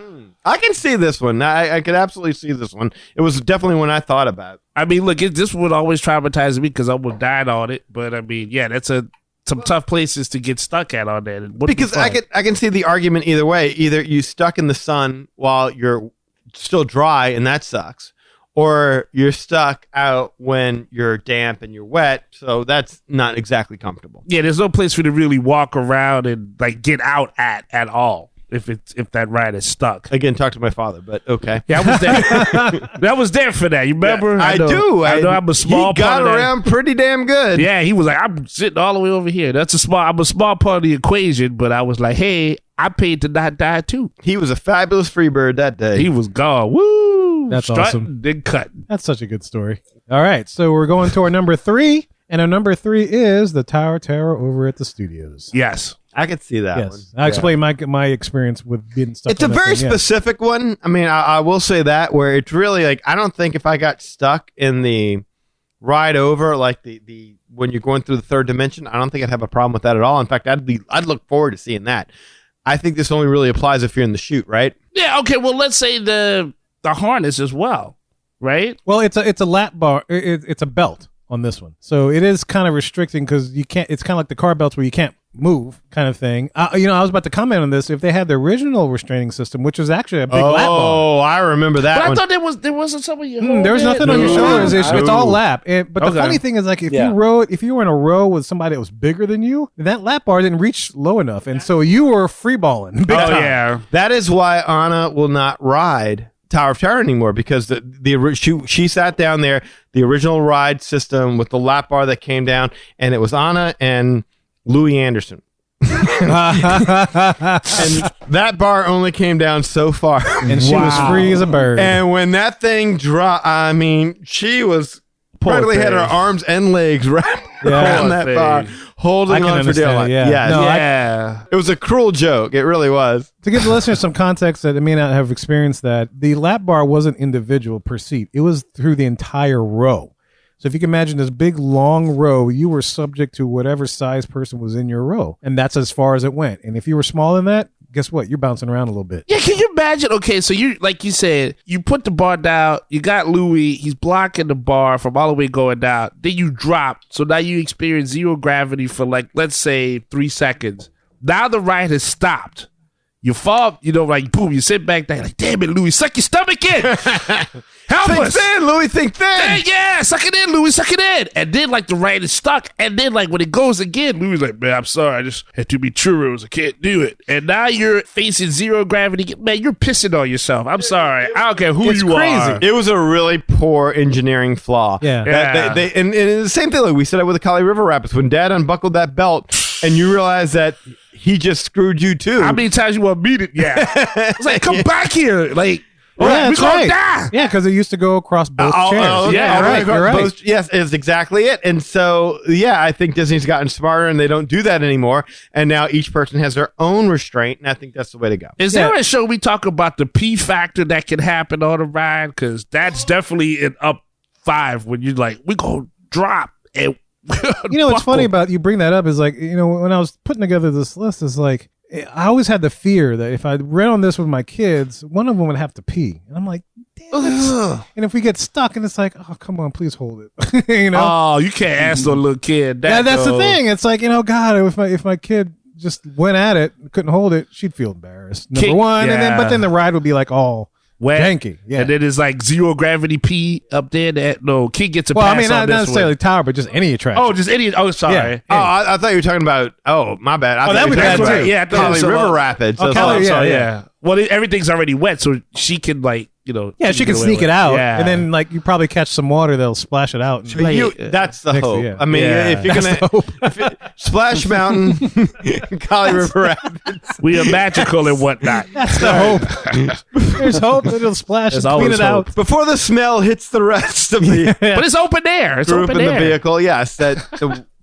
I can see this one. I could absolutely see this one. It was definitely one I thought about.
I mean, look, this would always traumatize me because I almost died on it. But I mean, yeah, that's some tough places to get stuck at on that.
Because I can see the argument either way. Either you stuck in the sun while you're still dry, and that sucks, or you're stuck out when you're damp and you're wet, so that's not exactly comfortable.
Yeah, there's no place for you to really walk around and like get out at all if that ride is stuck.
Again, talk to my father, but okay.
Yeah, I was there. I was there for that. You remember?
Yeah, I
know,
do.
I know. I'm a small.
He got
part of that.
around pretty damn good.
Yeah, he was like, I'm sitting all the way over here. I'm a small part of the equation, but I was like, hey, I paid to not die too.
He was a fabulous free bird that day.
He was gone. Woo!
That's
Strutting,
awesome.
Then cut.
That's such a good story. All right, so we're going to our number 3, and our number 3 is the Tower Terror over at the studios.
Yes.
I could see that one.
Yes, I'll explain my experience with being stuck.
It's a
on that
very
thing, yeah.
specific one. I mean, I will say that where it's really like I don't think if I got stuck in the ride over like the when you're going through the third dimension, I don't think I'd have a problem with that at all. In fact, I'd look forward to seeing that. I think this only really applies if you're in the chute, right?
Yeah. Okay. Well, let's say the harness as well, right?
Well, it's a lap bar. It's a belt on this one, so it is kind of restricting because you can't. It's kind of like the car belts where you can't move, kind of thing. I was about to comment on this. If they had the original restraining system, which was actually a big lap bar.
Oh, I remember that
But
one.
I thought there wasn't some of your.
There was nothing on your shoulders. It's all lap. But the
Okay.
funny thing is, like, if
Yeah.
you were in a row with somebody that was bigger than you, that lap bar didn't reach low enough, and so you were free balling. Big
Oh
time.
yeah.
That is why Anna will not ride Tower of Terror anymore because she sat down there, the original ride system with the lap bar that came down, and it was Anna and Louis Anderson. And that bar only came down so far.
And she was free as a bird.
And when that thing dropped, I mean, she was practically had her arms and legs wrapped around that
Poor
bar,
thing.
holding
I can
on for dear
understand
life.
it, yeah.
Yes.
No,
Yeah.
It was a cruel joke. It really was.
To give the listeners some context that may not have experienced that, the lap bar wasn't individual per seat. It was through the entire row. So if you can imagine this big long row, you were subject to whatever size person was in your row. And that's as far as it went. And if you were smaller than that, guess what? You're bouncing around a little bit.
Yeah, can you imagine? Okay, so you, like you said, you put the bar down, you got Louis, he's blocking the bar from all the way going down, then you drop, so now you experience zero gravity for like, let's say 3 seconds. Now the ride has stopped. You fall, like boom, you sit back there, like, damn it, Louis, suck your stomach in. Help
Think
us.
thin, Louis, think thin.
Yeah, suck it in, Louis, suck it in. And then, like, the ride is stuck. And then, like, when it goes again, Louis is like, man, I'm sorry. I just had too many churros. I can't do it. And now you're facing zero gravity. Man, you're pissing on yourself. I'm sorry. I don't care who
It's
you
crazy.
are.
It was a really poor engineering flaw.
Yeah.
Yeah.
And the same thing, like we said it with the Kali River Rapids. When Dad unbuckled that belt and you realize that he just screwed you too.
How many times you want to beat it? Yeah. It's like, come back here. Like,
Yeah,
we're
that's
going
right.
to die.
Yeah, because it used to go across both chairs.
yeah,
all
right, you're right.
Both- yes, is exactly it. And so, yeah, I think Disney's gotten smarter and they don't do that anymore. And now each person has their own restraint. And I think that's the way to go.
Is there a show we talk about the P factor that can happen on a ride? Because that's definitely an up 5 when you're like, we're going to drop. And
What's funny about you bring that up is like, when I was putting together this list, is like, I always had the fear that if I read on this with my kids, one of them would have to pee. And I'm like, damn it. And if we get stuck and it's like, oh, come on, please hold it.
Oh, you can't ask no little kid that.
Yeah, that's the
though.
thing. It's like, God, if my kid just went at it, couldn't hold it, she'd feel embarrassed. Number
Kid-
one.
yeah.
But then the ride would be like all
Wet.
janky. Yeah.
And then it's like zero gravity P up there. That kid gets a
Well,
pass
I mean,
on
not
this
necessarily
one.
tower, but just any attraction.
Oh, just idiot. Oh, sorry.
Yeah.
Oh, I thought you were talking about, my bad. I thought
that
you
would
were
be
talking
bad,
about
too.
Yeah, I thought it
Kali
was
River
so-
Rapids.
Oh,
That's
Kali-
all.
yeah,
So,
yeah.
Well, everything's already wet, so she can
Yeah, she can
get away
sneak
with
it out,
Yeah.
and then like you probably catch some water that'll splash it out. And,
Like,
That's the
Next to-
hope.
yeah.
I mean,
Yeah.
if you're
That's
gonna Splash Mountain, Kali River Rapids.
we are magical and whatnot.
that's the hope. There's hope that it'll splash
There's
and clean
always
it out.
Before the smell hits the rest of the
But it's open air. It's
group
open
in the
air.
vehicle, yes, that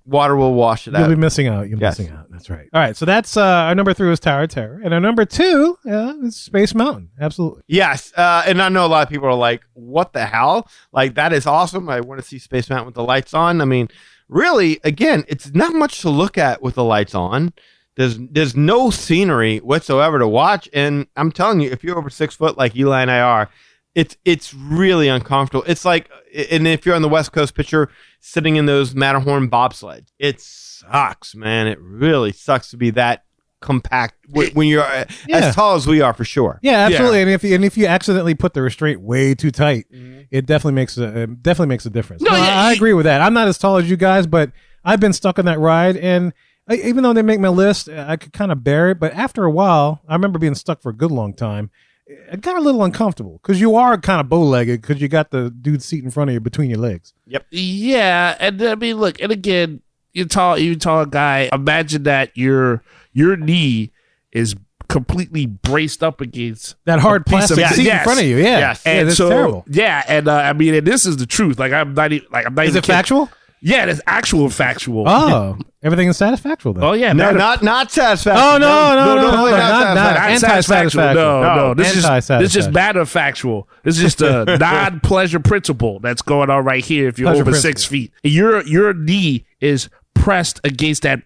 water will wash it
You'll
out.
be missing out. You're
Yes.
missing out. That's right. All right. So that's our number 3 was Tower of Terror. And our number 2 is Space Mountain. Absolutely.
Yes, and I know a lot of people are like, "What the hell? Like that is awesome! I want to see Space Mountain with the lights on." I mean, really, again, it's not much to look at with the lights on. There's no scenery whatsoever to watch, and I'm telling you, if you're over 6 foot like Eli and I are, it's really uncomfortable. It's like, and if you're on the West Coast, picture sitting in those Matterhorn bobsleds. It sucks, man. It really sucks to be that compact when you're as tall as we are, for sure.
Yeah, absolutely. And if you accidentally put the restraint way too tight, it definitely makes a difference.
No,
I agree with that. I'm not as tall as you guys, but I've been stuck on that ride, and even though they make my list, I could kind of bear it. But after a while, I remember being stuck for a good long time. It got a little uncomfortable because you are kind of bow-legged because you got the dude's seat in front of you between your legs.
Yeah, and I mean, look, and again, you're tall guy. Imagine that your knee is completely braced up against
That hard
a piece
plastic seat in front of you. Yeah,
Yes.
yeah, that's
so,
terrible.
Yeah, and I mean, and this is the truth. Like I'm not
Is
even
it
kidding.
factual?
Yeah, it's actual factual.
Oh, everything is satisfactual then.
Oh yeah,
No, not satisfaction.
Oh, no,
definitely
not
satisfaction.
anti-satisfaction.
No. This is just
Anti-satisfaction.
matter of factual. This is just a non-pleasure principle that's going on right here. If you're
Pleasure
over
principle.
6 feet, your knee is pressed against that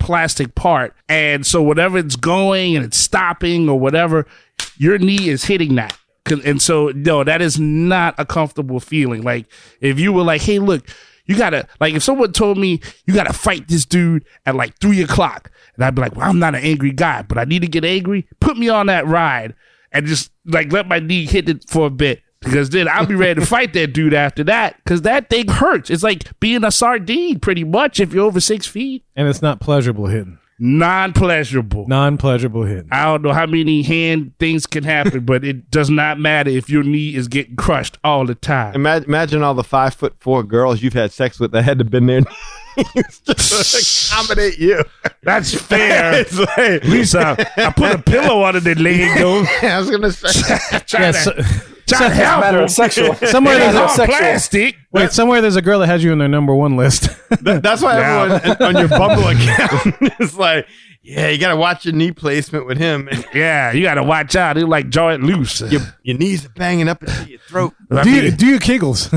plastic part, and so whatever it's going and it's stopping or whatever, your knee is hitting that. And so no, that is not a comfortable feeling. Like if you were like, hey, look. You gotta, like, if someone told me you gotta fight this dude at like 3:00, and I'd be like, well, I'm not an angry guy, but I need to get angry. Put me on that ride and just like let my knee hit it for a bit, because then I'll be ready to fight that dude after that, because that thing hurts. It's like being a sardine pretty much if you're over 6 feet.
And it's not pleasurable hitting.
Non-pleasurable.
Non-pleasurable hitting.
I don't know how many hand things can happen, but it does not matter if your knee is getting crushed all the time.
Imagine all the 5'4" girls you've had sex with that had to been there just to accommodate you.
That's fair.
It's like,
At least I put a pillow under their leg, though.
I was gonna say.
Trying to help
Matter
them.
of sexual.
Somewhere
It's
there's
all
a
sexual.
plastic.
Wait, somewhere there's a girl that has you on their number 1 list.
That's why everyone on your Bumble account is like, yeah, you gotta watch your knee placement with him.
Yeah, you got to watch out. They like jaw it loose.
Your knees are banging up into your throat.
I
do
mean,
you kegels?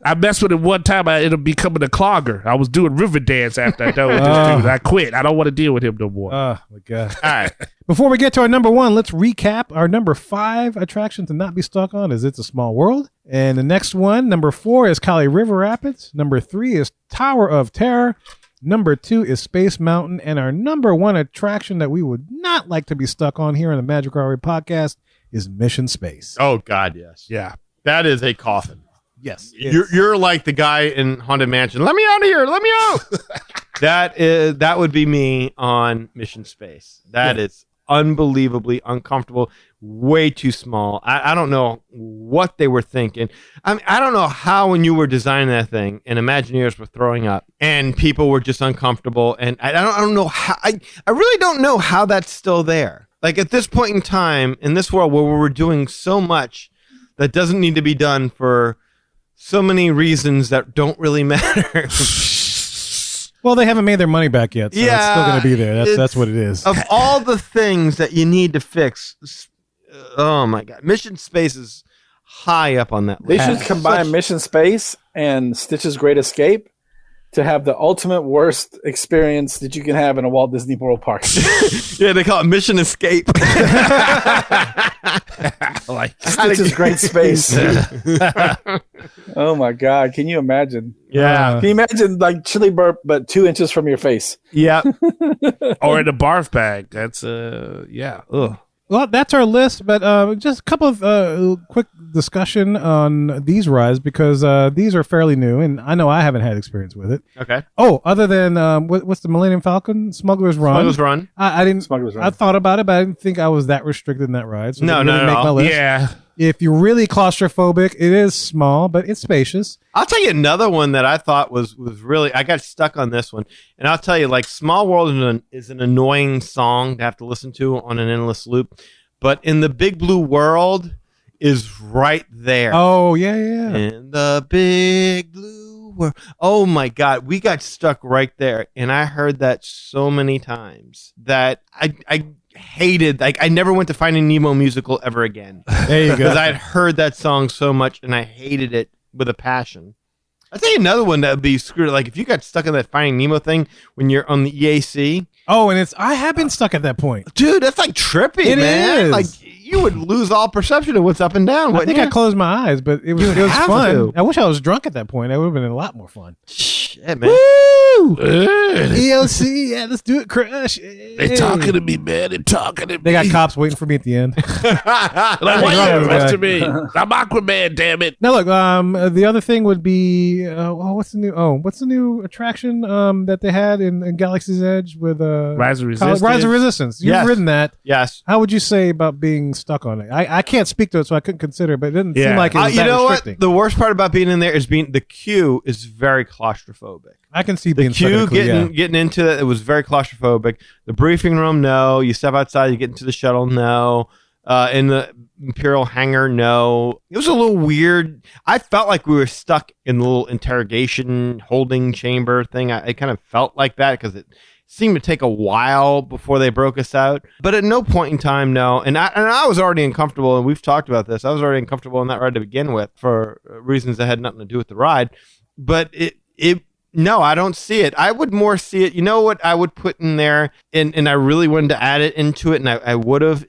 I messed with it one time. It'll becoming a clogger. I was doing river dance after I dealt with this dude. I quit. I don't want to deal with him no more.
Oh my god!
All right.
Before we get to our number 1, let's recap our number 5 attraction to not be stuck on. Is It's a Small World, and the next one, number 4, is Kali River Rapids. Number 3 is Tower of Terror. Number 2 is Space Mountain, and our number 1 attraction that we would not like to be stuck on here on the Magic Our Way podcast is Mission Space.
Oh God, yes.
Yeah.
That is a coffin.
Yes,
You're like the guy in Haunted Mansion. Let me out of here. Let me out. That would be me on Mission Space. That is unbelievably uncomfortable. Way too small. I don't know what they were thinking. I mean, I don't know how when you were designing that thing and Imagineers were throwing up and people were just uncomfortable. And I don't know how. I really don't know how that's still there. Like at this point in time in this world where we're doing so much that doesn't need to be done for so many reasons that don't really matter.
Well, they haven't made their money back yet, so it's still going to be there. That's what it is.
Of all the things that you need to fix, oh my God, Mission Space is high up on that
They
list.
should combine Mission Space and Stitch's Great Escape to have the ultimate worst experience that you can have in a Walt Disney World park.
Yeah, they call it Mission Escape.
Like
Stitch's Great Space. Oh my God, can you imagine?
Yeah.
Can you imagine like chili burp, but 2 inches from your face?
Yeah.
or in a barf bag. That's yeah. Ugh.
Well, that's our list, but just a couple of quick discussion on these rides because these are fairly new, and I know I haven't had experience with it.
Okay.
Oh, other than what's the Millennium Falcon? Smuggler's Run.
Smuggler's Run.
I didn't.
Smuggler's Run.
I thought about it, but I didn't think I was that restricted in that ride. So
No,
it didn't
not at
make my
all.
list.
Yeah.
If you're really claustrophobic, it is small, but it's spacious.
I'll tell you another one that I thought was really, I got stuck on this one. And I'll tell you, like, Small World is an annoying song to have to listen to on an endless loop. But In the Big Blue World is right there.
Oh yeah.
In the big blue Oh my God, we got stuck right there, and I heard that so many times that I hated. Like I never went to Finding Nemo musical ever again.
There you go.
Because I'd heard that song so much, and I hated it with a passion. I think another one that would be screwed. Like if you got stuck in that Finding Nemo thing when you're on the EAC.
Oh, and I have been stuck at that point.
Dude, that's like trippy,
It
man.
is.
Like you would lose all perception of what's up and down.
I think I closed my eyes, but it was
have
fun.
to.
I wish I was drunk at that point. That would have been a lot more fun.
Shit, man.
Woo! ELC, yeah, let's do it, Crush.
They talking to me, man. They talking to me.
They got cops waiting for me at the end.
Like,
wrong
what?
with
What's
that?
to me? I'm Aquaman, damn it.
Now look, the other thing would be what's the new attraction that they had in Galaxy's Edge with
Rise of Resistance.
Rise of Resistance. You've
Yes.
ridden that.
Yes.
How would you say about being stuck on it? I can't speak to it, so I couldn't consider it, but it didn't seem
Yeah.
like it was
You
that
know
restricting.
what? The worst part about being in there is the queue is very claustrophobic.
I can see
The
being stuck in
queue
a queue,
getting into it was very claustrophobic. The briefing room, no. You step outside, you get into the shuttle, no. In the Imperial hangar, no. It was a little weird. I felt like we were stuck in the little interrogation holding chamber thing. I kind of felt like that because it seemed to take a while before they broke us out. But at no point in time, no. And I was already uncomfortable, and we've talked about this. I was already uncomfortable in that ride to begin with for reasons that had nothing to do with the ride. But no, I don't see it. I would more see it. You know what I would put in there, and I really wanted to add it into it, and I would have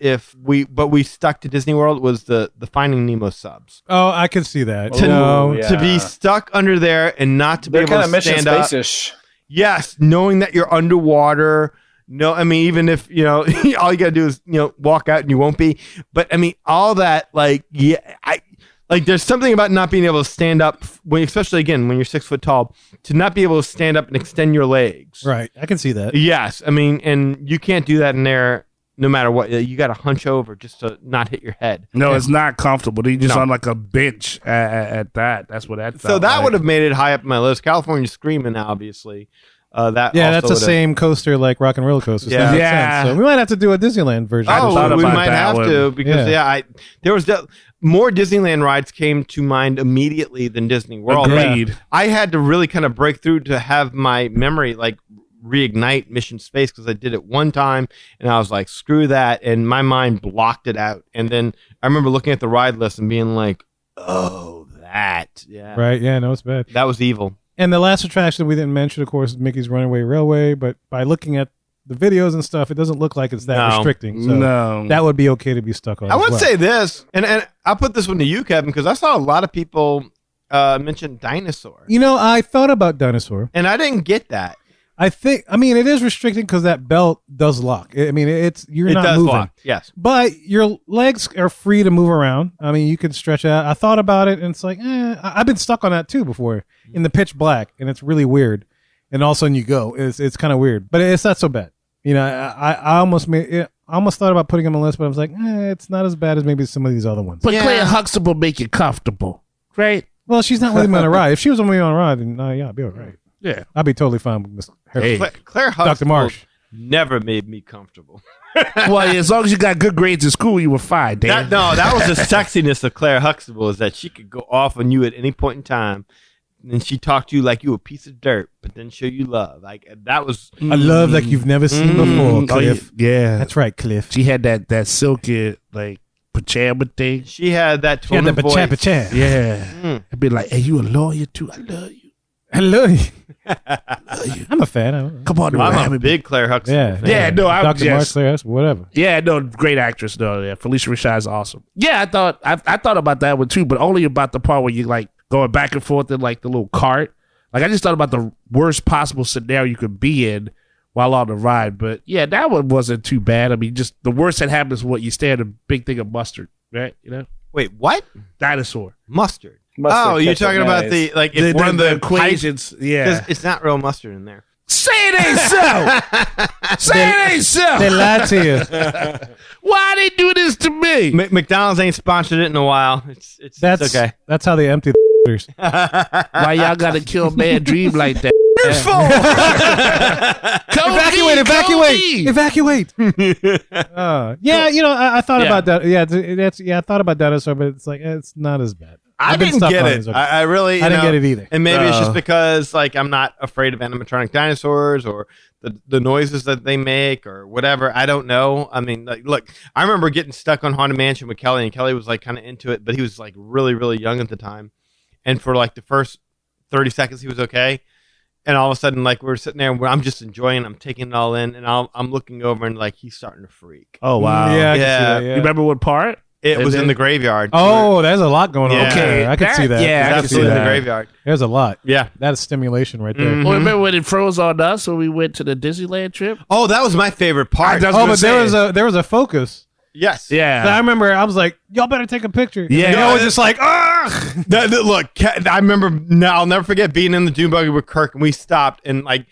but we stuck to Disney World, was the Finding Nemo subs.
Oh, I can see that.
To be stuck under there and not to be
They're
able
kind
to
of mission
stand up.
space-ish.
Yes, knowing that you're underwater. No, I mean, even if, all you got to do is, walk out and you won't be. But I mean, all that, there's something about not being able to stand up, especially again, when you're 6 foot tall, to not be able to stand up and extend your legs.
Right. I can see that.
Yes. I mean, and you can't do that in there no matter what. You got to hunch over just to not hit your head.
No, it's not comfortable. They just
No.
on like a bench at that. That's what that.
So that would have made it high up my list. California Screaming, obviously. That's
the same coaster like Rock and Roller Coaster.
Yeah.
That makes
Yeah.
sense. So we might have to do a Disneyland version.
I thought
we
about
might
that
have
one.
to because
Yeah.
there was more Disneyland rides came to mind immediately than Disney World.
Agreed.
I had to really kind of break through to have my memory reignite Mission Space because I did it one time and I was like, screw that, and my mind blocked it out. And then I remember looking at the ride list and being like, oh, that, yeah,
Right. Yeah. No, it's bad.
that was evil.
And the last attraction we didn't mention, of course, is Mickey's Runaway Railway. But by looking at the videos and stuff, it doesn't look like it's that
No.
restricting. So
No.
that would be okay to be stuck on.
I
as
would
well.
say this, and I'll put this one to you, Kevin, because I saw a lot of people mention Dinosaur,
I thought about Dinosaur.
and I didn't get that.
It is restricting because that belt does lock. You're
It
not
does
moving.
lock, yes.
But your legs are free to move around. I mean, you can stretch out. I thought about it, and it's like, I've been stuck on that too before in the pitch black, and it's really weird. And all of a sudden you go. It's kind of weird, but it's not so bad. I almost thought about putting him on the list, but I was like, it's not as bad as maybe some of these other ones.
But
Yeah.
Claire Huxtable make you comfortable, right?
Well, she's not with me on a ride. If she was with me on a ride, then I'd be all right.
Yeah.
I'd be totally fine with her.
Hey.
Claire Huxtable
Dr. Marsh.
never made me comfortable.
Well, as long as you got good grades in school, you were fine, Dan.
That was the sexiness of Claire Huxtable, is that she could go off on you at any point in time, and she talked to you like you a piece of dirt, but then show you love. Like that was.
I love like you've never seen before,
Oh, yeah.
Cliff.
Yeah.
That's right, Cliff.
She had that silky pajama thing.
She had that
She had
tone
that
of voice.
pacha.
Yeah. I'd be like, hey, you a lawyer too? I love you.
I love you. I'm a fan.
Come on,
I'm a
Rabbit.
big Claire Huxtable
Yeah.
fan.
Yeah, no, I
Dr.
yes.
Marsh, Claire, whatever.
Yeah, no, great actress though. Yeah, Felicia Rashad is awesome. Yeah, I thought about that one too, but only about the part where you like going back and forth in like the little cart. Like I just thought about the worst possible scenario you could be in while on the ride. But yeah, that one wasn't too bad. I mean, just the worst that happens is what you stand a big thing of mustard, right?
Wait, what?
Dinosaur.
Mustard.
Mustard,
Oh, you're
ketchup,
talking about
mayonnaise.
if one of the
equations. Yeah.
Because it's not real mustard in there.
Say it ain't so. Say it ain't so.
They lied to you.
Why they do this to me?
McDonald's ain't sponsored it in a while. It's
That's
okay.
That's how they empty the
Why y'all gotta kill man dream like that?
Evacuate! Yeah, I thought
Yeah.
about that. Yeah, I thought about Dinosaur, but it's like it's not as bad.
I
I've been
didn't
stuck
get
on
it.
it.
I really,
I didn't get it either.
And maybe it's just because like I'm not afraid of animatronic dinosaurs or the noises that they make or whatever. I don't know. I mean, like, look, I remember getting stuck on Haunted Mansion with Kelly, and Kelly was like kind of into it, but he was like really, really young at the time. And for like the first 30 seconds, he was okay. And all of a sudden, like we're sitting there, and I'm just enjoying. I'm taking it all in, and I'm looking over, and like he's starting to freak.
Oh wow.
Yeah, I can see
Yeah.
that,
You remember what part?
It
And
was
then-
in the graveyard.
Oh, there's a lot going on.
Yeah.
Okay, I can see that.
Yeah,
It
I
was
can see
absolutely in the
that.
graveyard.
There's a lot.
Yeah.
That is stimulation right there.
Mhm.
Well, remember when it froze on us when we went to the Disneyland trip?
Oh, that was my favorite part.
I was
Oh,
gonna
but there was a focus.
Yes.
Yeah.
So I remember I was like, y'all better take a picture.
Yeah.
And y'all were just like, ugh.
Look, I remember. Now I'll never forget being in the dune buggy with Kirk, and we stopped, and like,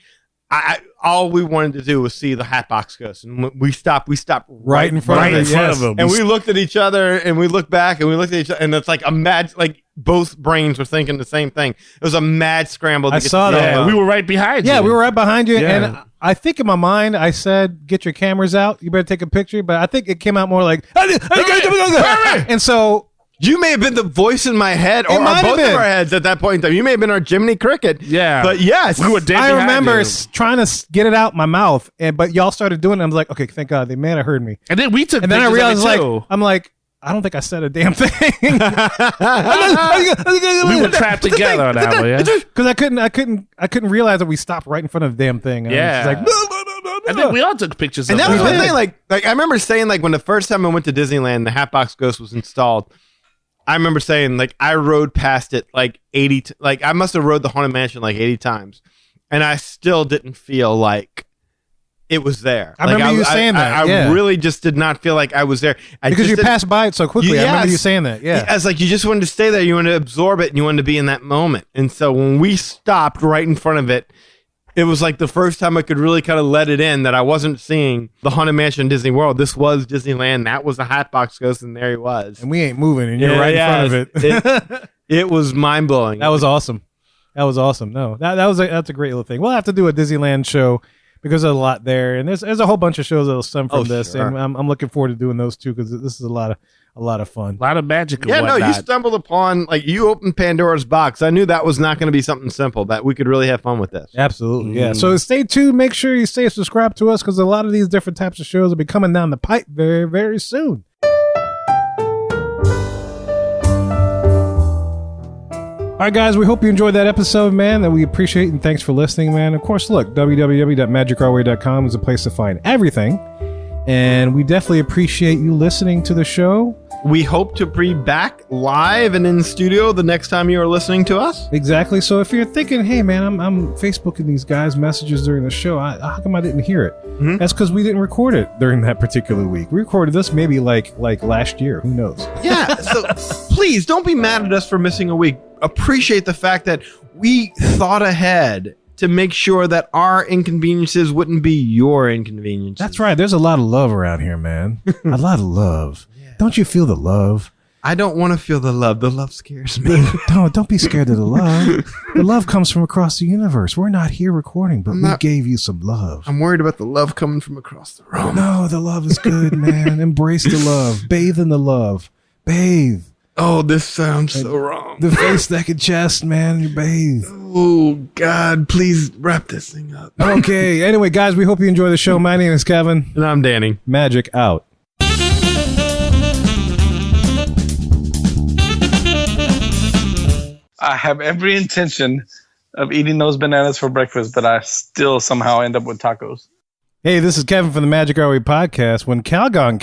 all we wanted to do was see the Hatbox Ghost, and when we stopped
Right in front
Right
of
in
it.
front
Yes.
of him.
and we looked at each other, and we looked back, and we looked at each other, and it's like a mad, like both brains were thinking the same thing. It was a mad scramble. To
I
get
saw
to
that.
the-
Yeah, we were right behind you.
Yeah, we were right behind you.
Yeah.
And I think in my mind, I said, get your cameras out. You better take a picture. But I think it came out more like, and so
You may have been the voice in my head, or
might have
both of
been.
our heads at that point in time. You may have been our Jiminy Cricket.
Yeah.
But yes,
We were dead
I
behind
remember
you.
trying to get it out my mouth. But y'all started doing it. I was like, okay, thank God. They may have heard me.
And then we took
And then I
pictures of
realized,
it,
like,
too.
I'm like, I don't think I said a damn thing.
We were trapped together on that one, yeah.
Because I couldn't realize that we stopped right in front of the damn thing. And
Yeah.
I was just like,
I think we all took pictures
And
of
that was
it.
the thing. Like I remember saying, like when the first time I went to Disneyland, the Hatbox Ghost was installed. I remember saying, like I rode past it like 80. Like I must have rode the Haunted Mansion like 80 times, and I still didn't feel like it was there.
I
Like,
remember you saying that,
I
yeah.
really just did not feel like I was there.
because you passed by it so quickly. I remember you
Yes.
saying that. Yeah.
I was like, you just wanted to stay there. You wanted to absorb it, and you wanted to be in that moment. And so when we stopped right in front of it, it was like the first time I could really kind of let it in that I wasn't seeing the Haunted Mansion Disney World. This was Disneyland. That was the Hatbox Ghost, and there he was.
And we ain't moving, and you're right in front of it.
It was mind blowing.
That was awesome. That was awesome. No, that's a great little thing. We'll have to do a Disneyland show because there's a lot there, and there's a whole bunch of shows that'll stem from this,
sure.
and I'm looking forward to doing those too because this is a lot of fun.
A lot of magic and
Yeah, no,
whatnot.
you stumbled upon, like, you opened Pandora's box. I knew that was not going to be something simple, that we could really have fun with this.
Absolutely, yeah. So stay tuned. Make sure you stay subscribed to us because a lot of these different types of shows will be coming down the pipe very, very soon. All right, guys, we hope you enjoyed that episode, man, that we appreciate, and thanks for listening, man. Of course, look, www.magicourway.com is a place to find everything, and we definitely appreciate you listening to the show.
We hope to be back live and in studio the next time you are listening to us.
Exactly. So if you're thinking, hey, man, I'm Facebooking these guys' messages during the show, how come I didn't hear it? That's because we didn't record it during that particular week. We recorded this maybe like last year. Who knows?
Yeah, so please don't be mad at us for missing a week. Appreciate the fact that we thought ahead to make sure that our inconveniences wouldn't be your inconveniences.
That's right. There's a lot of love around here, man. A lot of love. Don't you feel the love?
I don't want to feel the love. The love scares me.
Don't be scared of the love. The love comes from across the universe. We're not here recording, but we gave you some love.
I'm worried about the love coming from across the room.
No, the love is good, man. Embrace the love. Bathe in the love. Bathe.
Oh, this sounds so wrong.
The face, neck, and chest, man. You bathe.
Oh, God, please wrap this thing up.
Okay. Anyway, guys, we hope you enjoy the show. My name is Kevin.
And I'm Danny.
Magic out.
I have every intention of eating those bananas for breakfast, but I still somehow end up with tacos.
Hey, this is Kevin from the Magic Our Way podcast. When Calgon